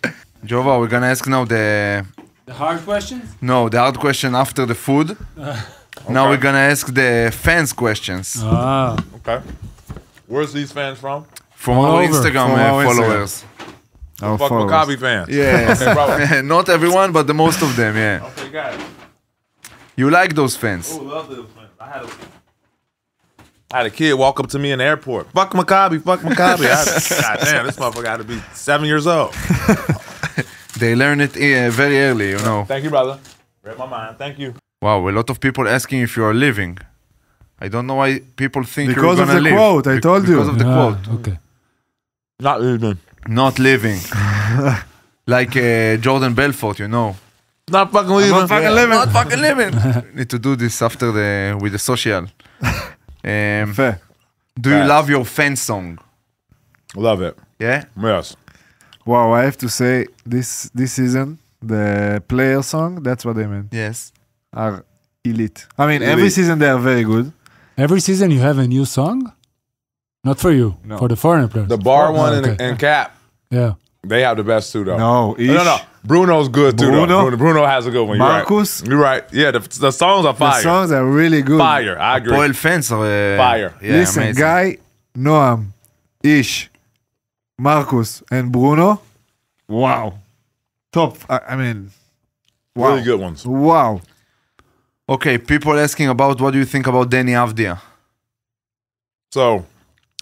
Jova, we're gonna ask now the
hard questions?
the hard question after the food. Now we're gonna ask the fans questions
Ah.
Okay. Where's these fans from?
from our
over.
Instagram
From our
followers.
Our
Fuck
followers.
Maccabi fans.
Yes.
Okay, brother.
Not everyone, but the most of them. Yeah.
Okay, got it.
You like those fans?
Oh, love those fans. I had a I had a kid walk up to me in the airport. Fuck Maccabi, fuck Maccabi. God damn, this motherfucker had to be 7 years old.
They learn it very early, you know.
Thank you, brother. Read my mind. Thank you.
Wow, a lot of people asking if you are living. I don't know why people think
Because
you're
of
gonna
the
live.
quote, I told you.
Because of the quote.
Okay.
Not even.
Not living. Like Jordan Belfort, you know.
Not fucking leaving.
Not fucking living. Not fucking living. Need to do this after with the social.
Fair.
Do you
Facts.
love your fan song?
Love it.
Yeah?
Yes.
Wow, I have to say, this season, the player song, that's what I meant,
Yes.
are elite. I mean, every
Elite.
season they are very good.
Every season you have a new song? Not for you,
No.
for the foreign players.
The bar one
okay.
and Cap,
Yeah.
they have the best too, though.
No, Ish.
No. Bruno's good too,
Bruno?
though. Bruno has a good one. You're
Marcus?
right. You're right. Yeah, the songs are
The
fire.
songs are really good.
Fire. I agree.
Poel fans are
Fire.
Yeah,
Listen,
amazing.
Guy, Noam, Ish, Marcus, and Bruno. Wow. Top. I mean, wow.
Really good ones.
Wow.
Okay, people asking about what do you think about Danny Avdia?
So,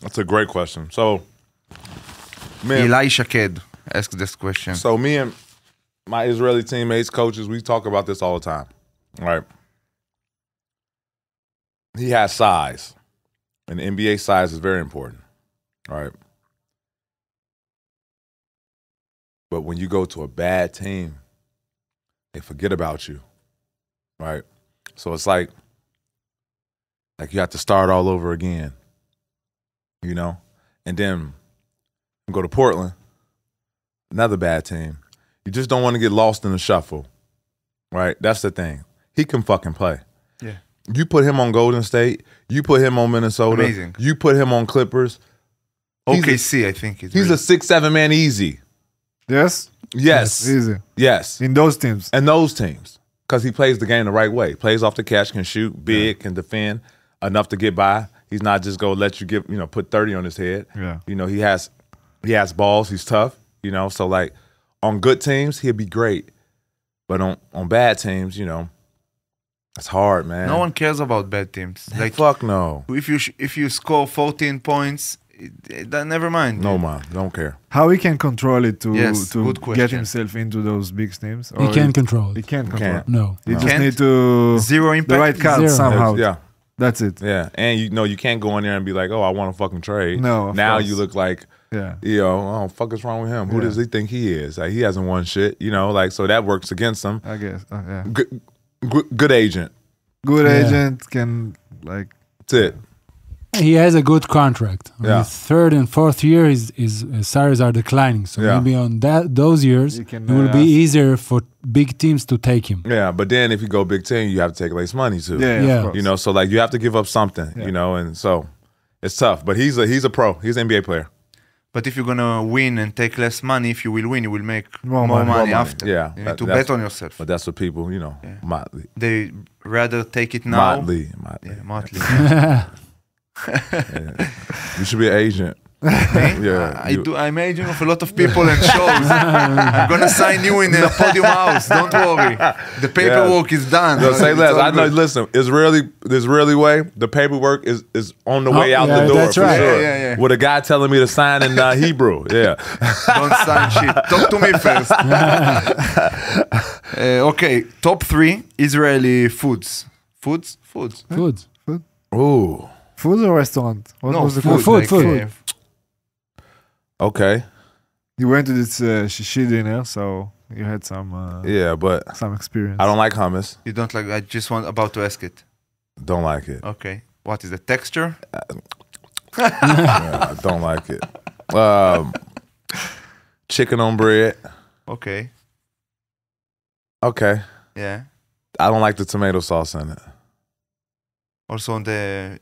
that's a great question. So, man,
Eli Shaked asked this question.
so me and my Israeli teammates, coaches, we talk about this all the time. Right? He has size. And NBA size is very important. All right. But when you go to a bad team, they forget about you. Right? So it's like you have to start all over again. You know? And then go to Portland, another bad team. You just don't want to get lost in the shuffle. Right? That's the thing. He can fucking play.
Yeah.
You put him on Golden State, you put him on Minnesota,
Amazing.
you put him on Clippers.
OKC, I think.
He's a 6'7" man easy.
Yes?
Yes.
Easy.
Yes.
In those teams.
And those teams. Because he plays the game the right way. Plays off the catch, can shoot, big, can defend, enough to get by. He's not just gonna let you put 30 on his head.
Yeah.
You know, he has balls, he's tough, so like on good teams, he'll be great. But on bad teams, it's hard, man.
No one cares about bad teams. Like
Fuck no.
if you score 14 points, never mind.
No man, don't care.
How he can control it
Yes,
to
good
get
question.
himself into those big teams?
He can't control
He
it.
can't control
Can't.
it.
No.
You just
Can't?
need to
Zero
the
impact.
right card
Zero.
somehow.
Yeah.
That's it.
Yeah. And you can't go in there and be like, oh, I want to fucking trade.
No, of
now
course.
you look like,
Yeah.
oh, fuck is wrong with him? Who
Yeah.
does he think he is? Like he hasn't won shit, so that works against him.
I guess. Yeah.
Good agent.
Good
Yeah.
agent can like
That's it.
He has a good contract. On
Yeah.
his third and fourth year, his salaries are declining. So
Yeah.
maybe on those years,
You
it
can,
will be easier for big teams to take him.
Yeah, but then if you go Big Ten, you have to take less money too.
yeah,
Yeah.
of course.
So like you have to give up something,
Yeah.
and so it's tough. But he's a pro. He's an NBA player.
But if you're gonna win and take less money, if you will win, you will make
More
more
money.
money
More money.
after.
Yeah,
You
that-
need to
that's-
bet on yourself.
But that's what people, Motley.
They rather take it now.
Motley.
Yeah, Motley.
You should be an agent. Yeah.
I'm agent of a lot of people and shows. I'm gonna sign you in the Podium House. Don't worry. The paperwork is done.
No, say
It's
less.
all
I know.
good.
Listen, the Israeli way. The paperwork is on the way out
yeah,
the door
that's
for
right.
sure.
Yeah.
With a guy telling me to sign in Hebrew. Yeah.
Don't sign shit. Talk to me first. Okay, top 3 Israeli foods. Foods?
Good.
Ooh.
food or restaurant? What
No,
was the
food.
food?
Food.
Okay.
You went to this shishi dinner, so you had some
Yeah, but
some experience.
I don't like hummus.
You don't like, I just about to ask it.
Don't like it.
Okay. What is the texture?
Yeah, I don't like it. Chicken on bread.
Okay.
Okay.
Yeah.
I don't like the tomato sauce in it.
Also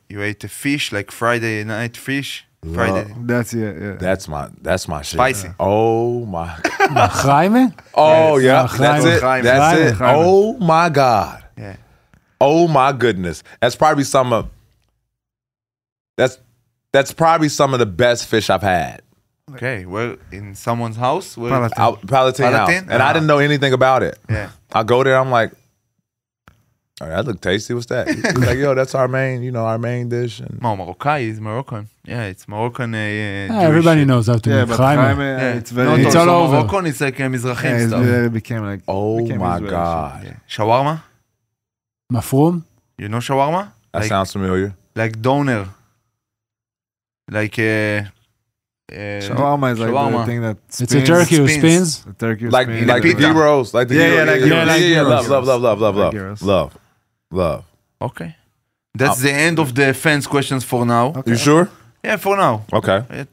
you ate the fish, like Friday night fish. Friday.
That's yeah.
That's my shit.
Spicy.
Oh my.
Chaime?
Oh yeah.
Chaim.
That's it.
Chaim.
That's it.
Chaim.
Oh my God.
Yeah.
Oh my goodness. That's probably some of the best fish I've had.
Okay. Well, in someone's house? Where,
Palatine.
Out Palatine House.
Palatine?
And I
Ah.
didn't know anything about it.
Yeah.
I go there, I'm like, All right, that look tasty. What's that? He's like, yo, that's our main, our main dish. And
No, Moroccan is Moroccan. Yeah, it's Moroccan.
Everybody knows how to
Yeah,
make
but
chaime.
Chaime, it's very.
Not
It's
also
all over.
Moroccan, it's like Mizrahim
Yeah,
stuff.
it became like.
oh
became
my
Israeli
God.
Yeah. Shawarma?
Mafroum?
You know shawarma?
That
Like-
sounds familiar.
Like doner. Like
Shawarma is like
shawarma.
the thing that
It's a
spins.
turkey who
spins.
spins.
The turkey
Like
spins.
the
pita.
gyros. Like the
Yeah,
gyros.
yeah, like
gyros.
Love,
gyros.
love.
Like gyros.
Love.
Okay. That's the end of the fans' questions for now.
You sure?
Yeah, for now.
Okay.
I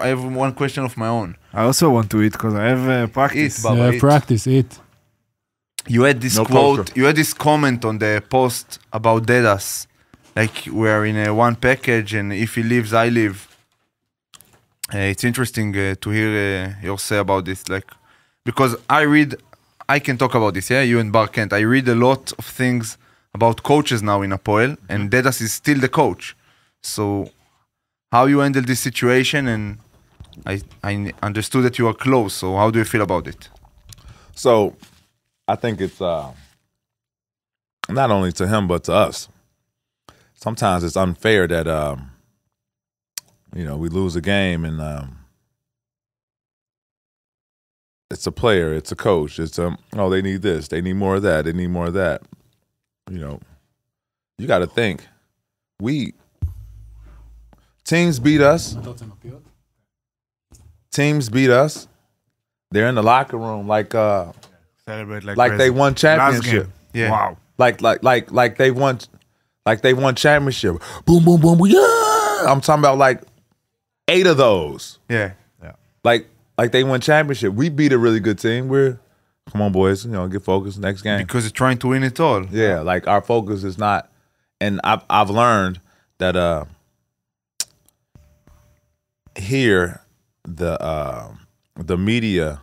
have one question of my own.
I also want to eat because I have practice.
Eat, Baba, eat.
Practice it.
You had this
No
quote,
poster.
you had this comment on the post about Dedas. Like, we're in a one package, and if he leaves, I leave. It's interesting to hear your say about this. Like, because I can talk about this, yeah? You and Bar can't. I read a lot of things about coaches now in Apoel, and Dedas is still the coach. So, how you handle this situation, and I understood that you are close, so how do you feel about it?
So, I think it's not only to him but to us. Sometimes it's unfair that we lose a game and it's a player, it's a coach, it's they need this, they need more of that, they need more of that. You got to think, teams beat us. Teams beat us. They're in the locker room like
Celebrate
like they won
Last
championship.
game.
Yeah.
Wow.
Like they won championship. Boom, boom, boom, boom. Yeah. I'm talking about like 8 of those.
Yeah.
Like they won championship. We beat a really good team. Come on, boys, get focused next game.
Because you're trying to win it all.
Yeah, like our focus is not, and I've learned that here the media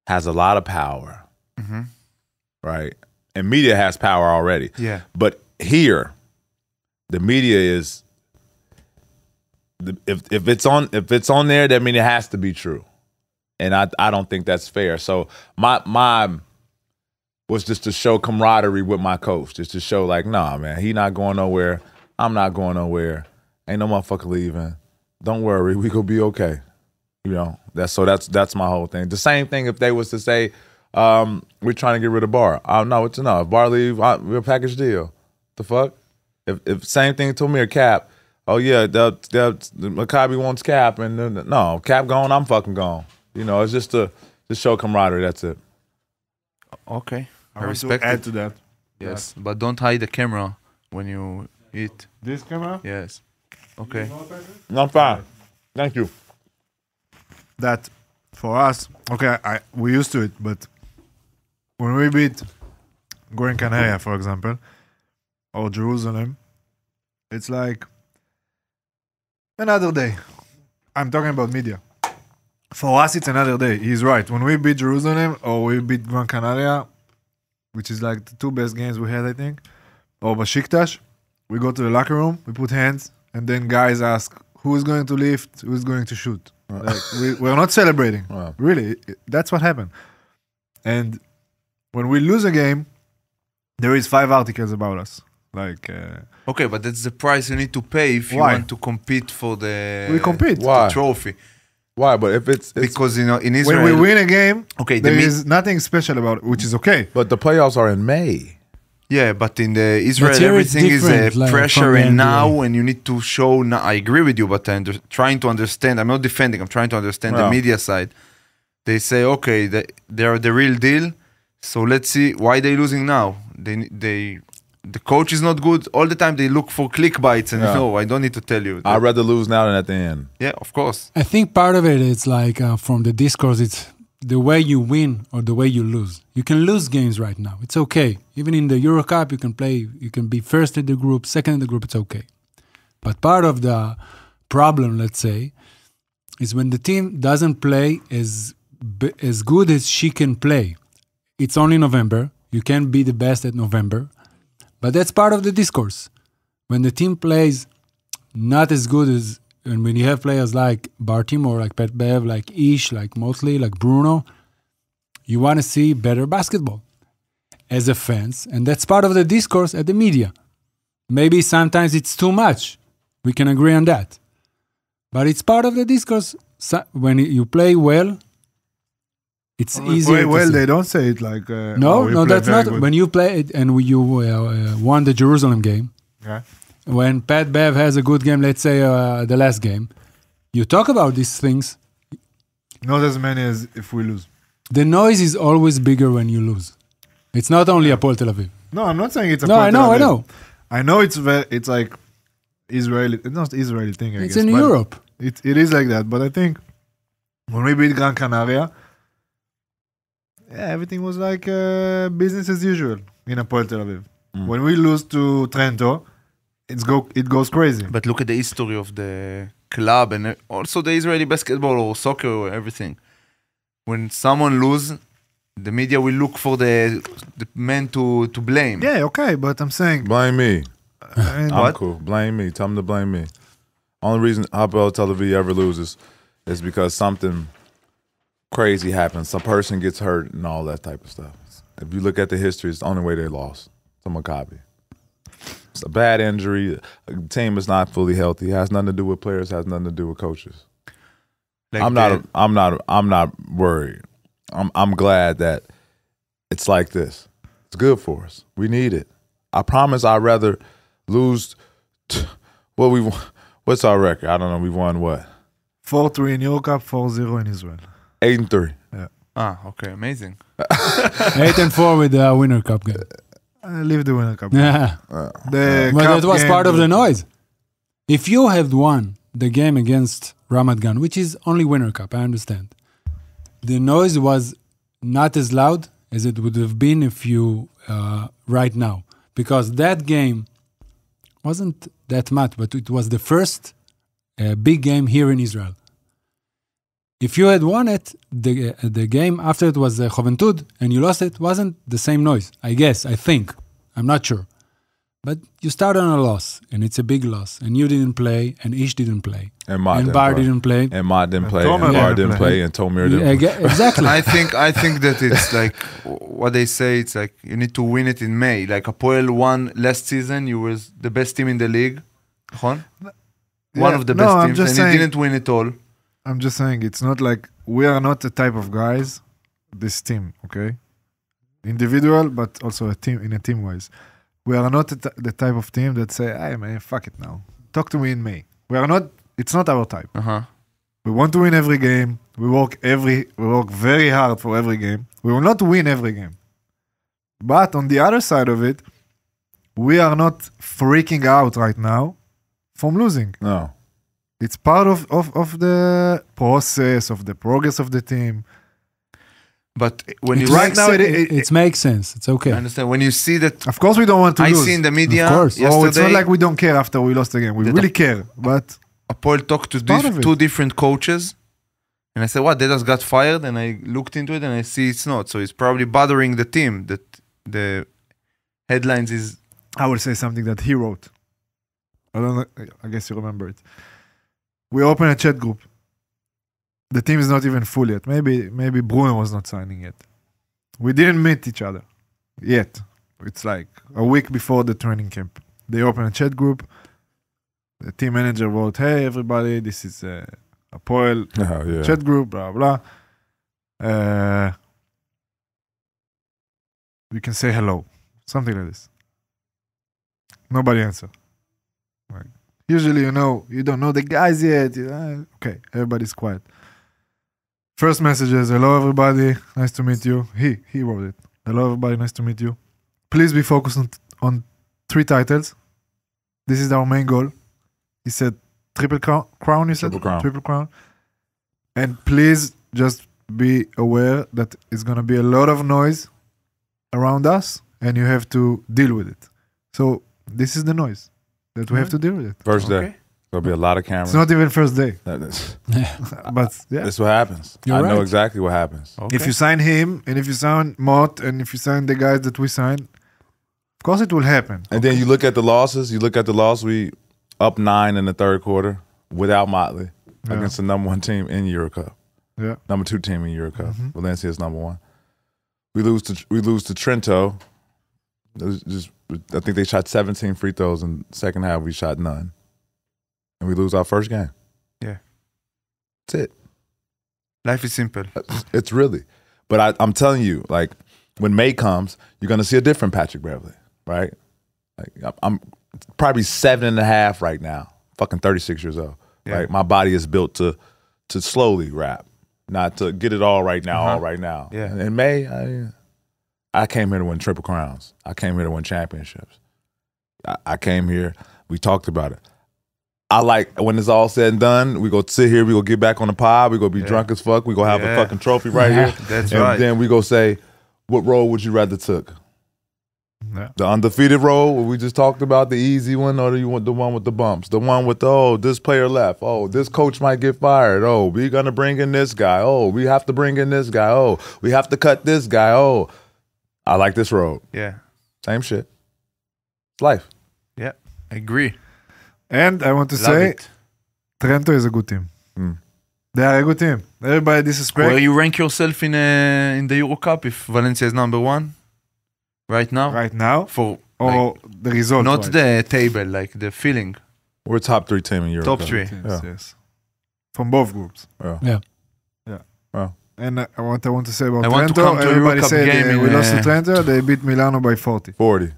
has a lot of power, right? And media has power already.
Yeah.
But here, the media is if it's on there, that means it has to be true, and I don't think that's fair. So my was just to show camaraderie with my coach, just to show like, nah, man, he not going nowhere. I'm not going nowhere. Ain't no motherfucker leaving. Don't worry, we gonna be okay. That's my whole thing. The same thing if they was to say, we're trying to get rid of Bar. No, it's enough. If Bar leave, we're a package deal. The fuck? If same thing to me or Cap. Oh yeah, the Maccabi wants Cap, and no, Cap gone, I'm fucking gone. It's just to show camaraderie. That's it.
Okay. I
I want
respect
to add
it.
to that.
Yes. But don't hide the camera when you eat.
This camera?
Yes. Okay.
No, I'm fine. Thank you.
That for us, okay, we used to it, but when we beat Gran Canaria, for example, or Jerusalem, it's like another day. I'm talking about media. For us, it's another day. He's right. When we beat Jerusalem or we beat Gran Canaria, which is like the 2 best games we had, I think, or Besiktas, we go to the locker room, we put hands, and then guys ask who's going to lift, who's going to shoot. Like we're not celebrating.
Wow.
Really, that's what happened. And when we lose a game, there is 5 articles about us. Like
Okay, but that's the price you need to pay if you
Why?
want to compete for the
we compete.
Why?
the trophy.
Why? But if it's
Because in Israel,
When we win a game,
okay, the
there
me-
is nothing special about it, which is okay.
but the playoffs are in May.
yeah, but in the Israel,
here it's
everything is
different, like,
pressure,
from the
and
NBA.
now, and you need to show. Now, I agree with you, but I'm trying to understand. I'm not defending. I'm trying to understand the
Yeah.
media side. They say, okay, they are the real deal. So let's see why they losing now. The coach is not good. All the time they look for click bites, and
Yeah.
no, I don't need to tell you.
I'd rather lose now than at the end.
Yeah, of course.
I think part of it is like from the discourse, it's the way you win or the way you lose. You can lose games right now. It's okay. Even in the Euro Cup, you can play. You can be first in the group, second in the group. It's okay. But part of the problem, let's say, is when the team doesn't play as good as she can play. It's only November. You can't be the best at November. But that's part of the discourse. When the team plays not as good as, and when you have players like Bartimor, like Pet Bev, like Ish, like Motley, like Bruno, you want to see better basketball. as a fans, and that's part of the discourse at the media. Maybe sometimes it's too much. We can agree on that. But it's part of the discourse. So when you play well, it's easier.
Well, they don't say it like.
No, that's not. Good. When you play it and you won the Jerusalem game,
yeah.
When Pat Bev has a good game, let's say the last game, you talk about these things.
Not as many as if we lose.
The noise is always bigger when you lose. It's not only Hapoel Tel Aviv.
No, I'm not saying it's a.
No, I know.
I know it's like Israeli. It's not Israeli thing. I
guess.
It's
in Europe.
It is like that, but I think when we beat Gran Canaria, everything was like business as usual in Hapoel Tel Aviv. When we lose to Trento, it goes crazy.
But look at the history of the club and also the Israeli basketball or soccer or everything. When someone loses, the media will look for the man to blame.
Yeah, okay, but I'm saying
blame me.
What?
Cool. Blame me. Tell them to blame me. Only reason Hapoel Tel Aviv ever loses is because something crazy happens. Some person gets hurt and all that type of stuff. If you look at the history, it's the only way they lost to Maccabi. It's a bad injury. The team is not fully healthy. It has nothing to do with players. It has nothing to do with coaches.
Like
I'm not worried. I'm glad that it's like this. It's good for us. We need it. I promise I'd rather lose. What's our record? I don't know. We won what?
4-3 in Eurocup, 4-0 in Israel.
8-3.
Yeah.
Okay, amazing.
8-4 with the Winter Cup game.
Leave the Winter Cup.
Yeah. But that was part of the noise. If you had won the game against Ramat Gan, which is only Winter Cup, I understand. The noise was not as loud as it would have been if you right now, because that game wasn't that much, but it was the first big game here in Israel. If you had won it, the game after it was Juventud, and you lost it, wasn't the same noise. I think. I'm not sure. But you start on a loss, and it's a big loss, and you didn't play, and Ish didn't play,
and
Bar didn't play,
and Mad didn't play, and Bar didn't play, and Tomer didn't play.
Exactly.
I think that it's like what they say. It's like you need to win it in May. Like Hapoel won last season. You was the best team in the league. One of the best teams, and you didn't win it all.
I'm just saying it's not like we are not the type of guys. This team, okay, individual, but also a team wise. We are not the type of team that say, "Hey man, fuck it now. Talk to me in May." We are not. It's not our type. We want to win every game. We work very hard for every game. We will not win every game. But on the other side of it, we are not freaking out right now from losing.
No.
It's part of the process, of the progress of the team.
But when you
right now, it makes sense. It's okay.
I understand. When you see that,
of course, we don't want to lose.
I see in the media.
Of course.
Yesterday,
it's not like we don't care after we lost the game. We really care. But
Hapoel talked to two different coaches, and I said, "What? They just got fired." And I looked into it, and I see it's not. So it's probably bothering the team that the headlines is.
I will say something that he wrote. I don't know. I guess you remember it. We opened a chat group. The team is not even full yet. Maybe Bruno was not signing yet. We didn't meet each other yet. It's like a week before the training camp. They opened a chat group. The team manager wrote, "Hey everybody, this is Hapoel chat group, blah blah. You can say hello." Something like this. Nobody answered. Like, usually, you don't know the guys yet. Okay, everybody's quiet. First messages, "Hello everybody, nice to meet you." He wrote it. "Hello everybody, nice to meet you. Please be focused on 3 titles. This is our main goal." He said, "Triple crown, you said? Triple crown. And please just be aware that it's going to be a lot of noise around us and you have to deal with it." So this is the noise that we have to deal with it.
First day. There'll be a lot of cameras.
It's not even first day. But yeah.
That's what happens.
You're
know
right.
exactly what happens.
Okay.
If you sign him, and if you sign Mott, and if you sign the guys that we sign, of course it will happen.
And then you look at the losses. We up 9 in the third quarter without Motley against the number 1 team in Eurocup.
Yeah.
Number 2 team in Eurocup. Valencia is number 1. We lose to Trento It was just, I think they shot 17 free throws in the second half. We shot none. And we lose our first game.
Yeah.
That's it.
Life is simple.
It's really. But I'm telling you, like, when May comes, you're going to see a different Patrick Beverley, right? Like, I'm probably 7.5 right now. Fucking 36 years old.
Yeah.
Right? My body is built to slowly rap, not to get it all right now, all right now.
Yeah.
And in May, I came here to win Triple Crowns. I came here to win championships. I came here, we talked about it. I like, when it's all said and done, we go sit here, we go get back on the pod, we go be drunk as fuck, we go have a fucking trophy right here.
That's
and
right.
then we go say, what role would you rather took?
Yeah.
The undefeated role, what we just talked about, the easy one, or do you want the one with the bumps? The one with this player left. Oh, this coach might get fired. Oh, we're going to bring in this guy. Oh, we have to bring in this guy. Oh, we have to cut this guy. Oh, I like this road.
Yeah.
Same shit. It's life.
Yeah. I agree.
And I want to
Love
say,
it.
Trento is a good team. They are a good team. Everybody disrespect.
Where you rank yourself in the Euro Cup if Valencia is number 1 right now?
Right now,
For
or the result.
not
right?
the table, like the feeling.
We're top 3 team in Europe.
Top 3.
Yes, yes. From both groups.
Yeah.
And what I want to say about
I want to
Trento,
come to a Euro
everybody
Cup
said
game in,
we lost to Trento, they beat Milano by 40.
40.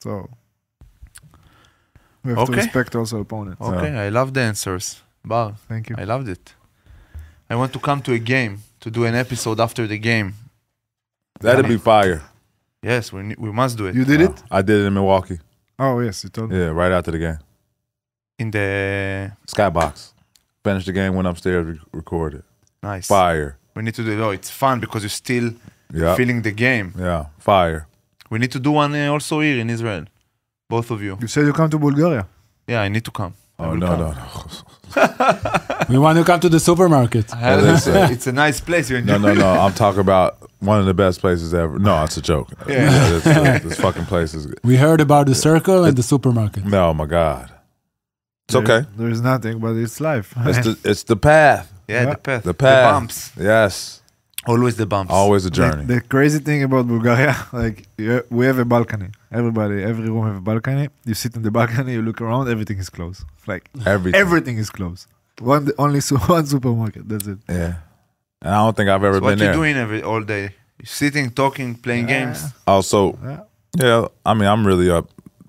So we have to
Okay.
respect also opponents.
Okay, I love the answers. Bar,
Thank you.
I loved it. I want to come to a game, to do an episode after the game.
That'd be fire.
Yes, we must do it.
You did it?
I did it in Milwaukee.
Oh, yes, you told me.
Yeah, right after the game.
In the...
Skybox. Finished the game, went upstairs, recorded.
Nice.
Fire.
We need to do it. Oh, it's fun because you're still
Yeah.
feeling the game.
Yeah. Fire.
We need to do one also here in Israel. Both of you.
You said you come to Bulgaria.
Yeah, I need to come. I
Oh,
will
no,
come.
no.
We want to come to the supermarket.
Listen.
It's a nice place. You enjoy.
No. I'm talking about one of the best places ever. No, it's a joke. This fucking place is good.
We heard about the circle and the supermarket.
No, my God. It's okay.
There is nothing, but it's life.
It's the path.
Yeah, the path.
The path.
The bumps.
Yes.
Always the bumps.
Always a journey.
The crazy thing about Bulgaria, like we have a balcony. Every room have a balcony. You sit in the balcony, you look around, everything is closed. Like everything is closed. Only one supermarket. That's it.
Yeah. And I don't think I've ever
So what
been
you
there.
doing all day? You're sitting, talking, playing games.
Also,
Yeah.
yeah, I mean, I'm really a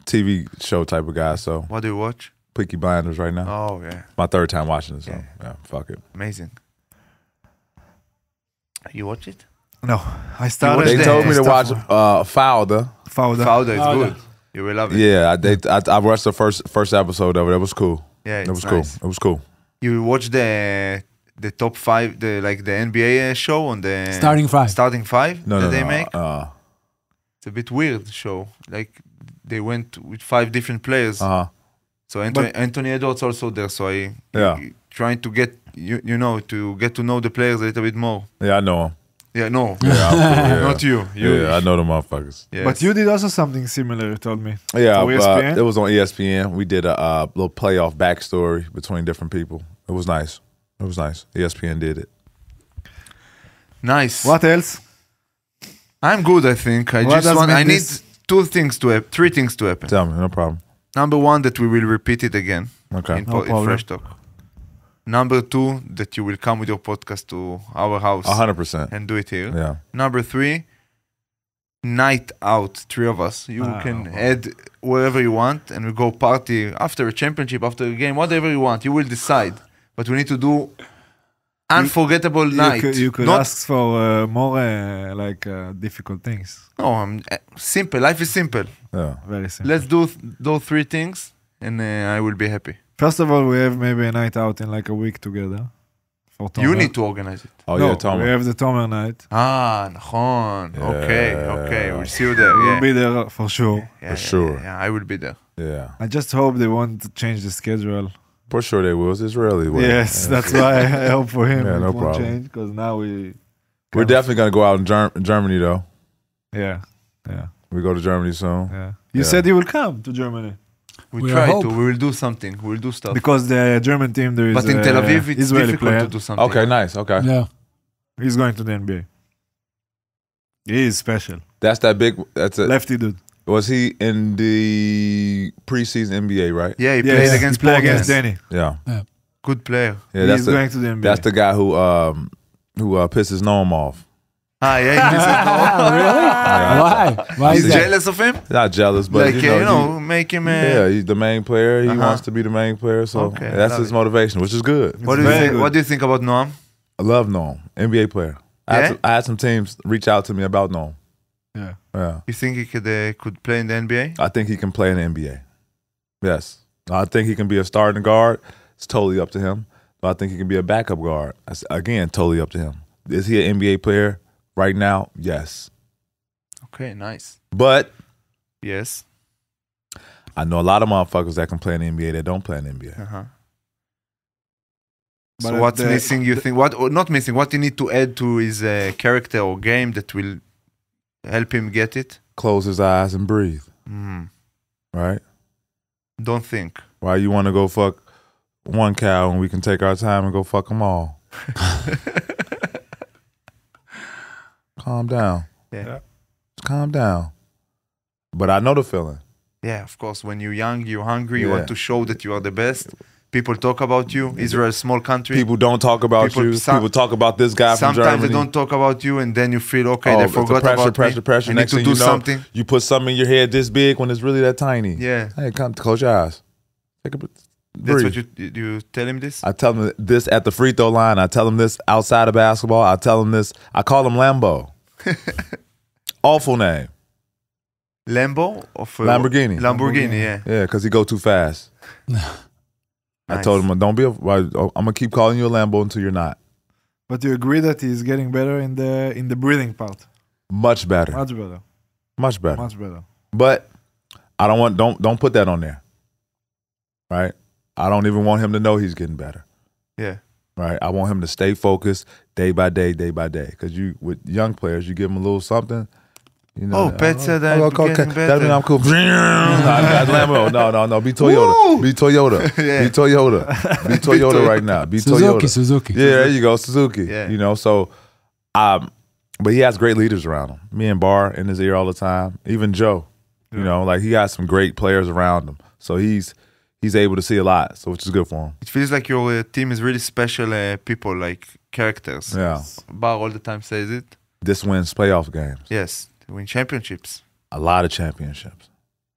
TV show type of guy, so
What do you watch?
Peaky Blinders right now.
Oh, yeah.
My third time watching it, so yeah, fuck it.
Amazing. You watch it?
No, I started.
They
the
told me to watch
stuff.
Fauda.
Fauda.
Fauda, it's
Fauda.
good. You will love it.
Yeah, I watched the first episode of it. It was cool.
Yeah,
It
it's
was cool.
nice.
It was cool.
You watch the top 5, the NBA show on the
Starting five.
Starting 5
No,
that
no,
they
no.
make. It's a bit weird show. Like they went with 5 different players. So Anthony Edwards also there. So trying to get to get to know the players a little bit more.
Yeah, I know him.
Yeah, no,
Yeah, I'm cool, yeah.
not you.
Yeah, I know the motherfuckers.
Yes.
But you did also something similar, you told me.
Yeah,
For ESPN?
it was on ESPN. We did a little playoff backstory between different people. It was nice. It was nice. ESPN did it.
Nice.
What else?
I'm good. I think. I
What
just
does
want. I
mean
need
this?
3 things to happen.
Tell me, no problem.
Number 1, that we will repeat it again.
Okay.
In,
No
in
problem.
Fresh Talk. Number 2, that you will come with your podcast to our house
100%.
and do it here.
Yeah.
Number 3, night out, 3 of us. You can add wherever you want, and we go party after a championship, after a game, whatever you want. You will decide. But we need to do unforgettable night.
You could
Not,
ask for more difficult things.
No, simple. Life is simple.
Yeah.
Very simple.
Let's do those 3 things, and I will be happy.
First of all, we have maybe a night out in like a week together. For Tomer.
You need to organize it.
Oh,
no,
yeah, Tomer.
we have the Tomer night.
נכון. Okay. We'll see you there.
We'll
Yeah.
be there for sure.
Yeah,
sure.
Yeah, I will be there.
Yeah.
I just hope they won't change the schedule.
For sure they will. It's Israeli way.
Yes, that's why I hope for him
Yeah,
it
no
won't
problem.
change because now
We're definitely going to go out in Germany, though.
yeah.
We go to Germany soon.
You
Yeah.
said you will come to Germany
We
We
try
hope.
to. We will do something. We will do stuff.
because the German team there is
But in Tel Aviv, it's
Israeli
difficult
player.
to do something.
Okay, nice. Okay.
Yeah.
He's going to the NBA. He is special.
That's that big. That's a
Lefty dude.
Was he in the preseason NBA? Right.
Yeah, he
Yes,
played against
he played
Portland.
against Danny.
Yeah.
Good player.
Yeah. That's
He's
the,
going to the NBA.
That's the guy who pisses Noam off.
Ah, yeah, he
Really? Why? Why
He's
is that?
jealous of him?
Not jealous, but
Like, make him...
yeah, he's the main player. He
Uh-huh.
wants to be the main player, so
Okay,
that's
love
his
it.
motivation, which is good.
What do you think? What do you think about Noam?
I love Noam, NBA player.
Yeah?
I had some teams reach out to me about Noam.
Yeah.
Yeah,
You think he could play in the NBA?
I think he can play in the NBA. Yes, I think he can be a starting guard. It's totally up to him. But I think he can be a backup guard. That's, again, totally up to him. Is he an NBA player right now? Yes.
Okay, nice.
But
Yes.
I know a lot of motherfuckers that can play in the NBA that don't play in the NBA.
Uh-huh.
But
So what's missing? You think what? Or not missing? What you need to add to his character or game that will help him get it?
Close his eyes and breathe. Right?
Don't think.
Why you want to go fuck one cow when we can take our time and go fuck them all? Calm down.
Yeah.
Calm down. But I know the feeling.
Yeah, of course. When you're young, you're hungry. You
Yeah.
want to show that you are the best. People talk about you. Israel, a small country.
People don't talk about
People-
you.
some-
People talk about this guy from
Sometimes
Germany.
they don't talk about you, and then you feel okay.
Oh,
They
it's a
forgot
pressure,
about
pressure,
me.
pressure.
I need
Next
to
thing
do
you know,
something.
you put something in your head this big when it's really that tiny.
Yeah,
Hey, come close your eyes. Take a
that's
breathe.
what you tell him this.
I tell him this at the free throw line. I tell him this outside of basketball. I tell him this. I call him Lambo. Awful name.
Lambo of
Lamborghini.
Lamborghini, yeah.
Yeah, because he go too fast. I
Nice.
told him, don't be. I'm gonna keep calling you a Lambo until you're not.
But you agree that he's getting better in the breathing part.
Much better.
Much better.
Much better.
Much better.
But I don't want. Don't put that on there. Right. I don't even want him to know he's getting better.
Yeah.
Right. I want him to stay focused day by day, day by day. Because you with young players, you give them a little something. You know,
Oh, Pat said I'm getting
that
better.
mean I'm cool. Not Lambo. No. Be Toyota.
Woo!
Be Toyota.
Yeah.
Be Toyota. Be Toyota right now. Be Toyota.
Suzuki.
Yeah, there you go, Suzuki.
Yeah.
You know, so, but he has great leaders around him. Me and Barr in his ear all the time. Even Joe. You know, like he got some great players around him. So he's able to see a lot. So which is good for him.
It feels like your team is really special people, like characters.
Yeah.
Bar all the time says it.
This wins playoff games.
Yes, they win championships.
A lot of championships.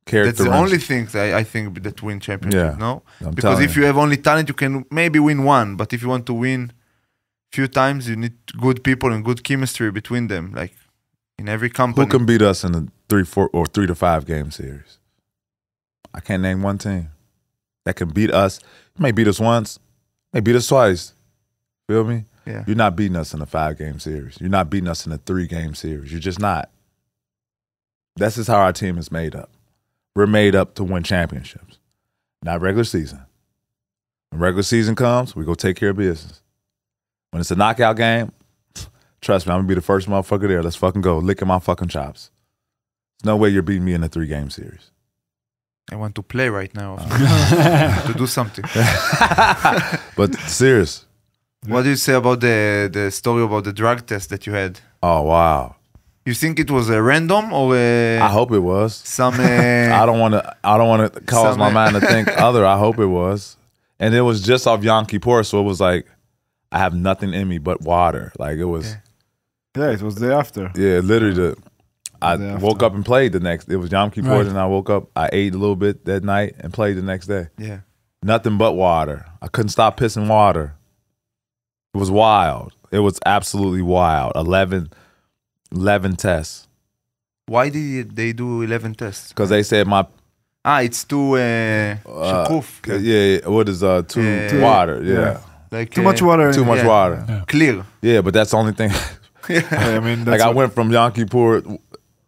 Character
That's the
wins.
only thing that I think that win championships.
Yeah.
No,
I'm
because
telling
if you have only talent, you can maybe win one. But if you want to win few times, you need good people and good chemistry between them. Like in every company.
Who can beat us in a 3 to 5 game series? I can't name one team that can beat us. You may beat us once, may beat us twice. Feel me?
Yeah.
You're not beating us in a 5-game series. You're not beating us in a 3-game series. You're just not. That's just how our team is made up. We're made up to win championships, not regular season. When regular season comes, we go take care of business. When it's a knockout game, trust me, I'm gonna be the first motherfucker there. Let's fucking go, licking my fucking chops. There's no way you're beating me in a 3-game series.
I want to play right now. To do something.
But serious.
What do you say about the story about the drug test that you had?
Oh wow.
You think it was a random or
I hope it was.
some?
I don't want to cause
Some,
my mind to think other. I hope it was. And it was just off Yom Kippur, so it was like I have nothing in me but water. Like it was.
Yeah, it was the after.
Yeah, literally. I
Day
woke
after.
up and played the next. It was Yom Kippur,
Right.
and I woke up. I ate a little bit that night and played the next day.
Yeah.
Nothing but water. I couldn't stop pissing water. It was wild. It was absolutely wild. 11 tests.
Why did they do 11 tests?
Because they said my
It's too shakuf.
yeah, what is too
Yeah.
water? Yeah,
Like
Too much water.
too much
Yeah.
water.
Clear.
Yeah, but that's the only thing.
I mean, that's
Like I
what-
went from Yom Kippur,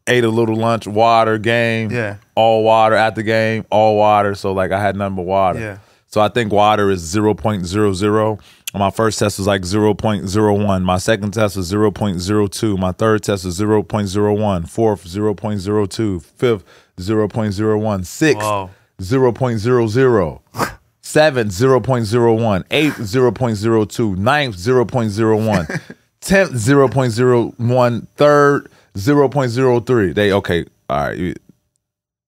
ate a little lunch, water, game,
Yeah.
all water at the game, all water. So like I had nothing but water.
Yeah.
So I think water is 0.00. My first test was like 0.01. My second test was 0.02. My third test was 0.01. Fourth, 0.02. Fifth, 0.01. Sixth,
Wow.
0.00. Seventh, 0.01. Eighth, 0.02. Ninth, 0.01. 10th, 0.01. Third, 0.03. They okay. All right, you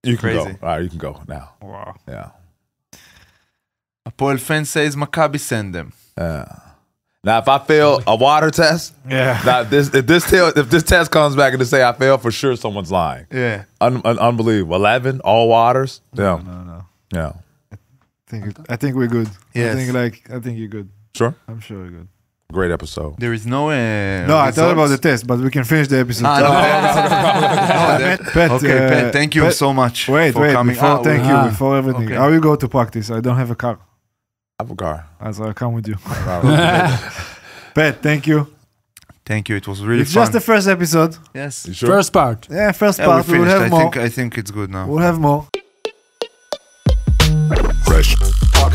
can
Crazy.
go. All right, you can go now.
Wow.
Yeah.
Apoel fan says Maccabi send them.
Now, if I fail a water test,
Yeah.
now if this test comes back and they say I failed, for sure someone's lying.
Yeah.
Unbelievable. 11 all waters. Yeah.
No.
Yeah.
I think we're good.
Yes.
I think you're good.
Sure.
I'm sure you're good.
Great episode.
There is no.
No, I thought about the test, but we can finish the episode. Pat,
Okay, Pat, thank you so much
Wait,
for coming.
thank you before everything.
Okay.
How you go to practice? I don't have a car,
I have a car.
so I'll come with you. Pat, thank you.
Thank you. It was really
It's
fun.
just the first episode.
Yes.
You sure?
First part.
Yeah, first
Yeah,
part.
we
We'll
finished.
have more.
I think it's good now.
We'll have more.
Fresh. Talk.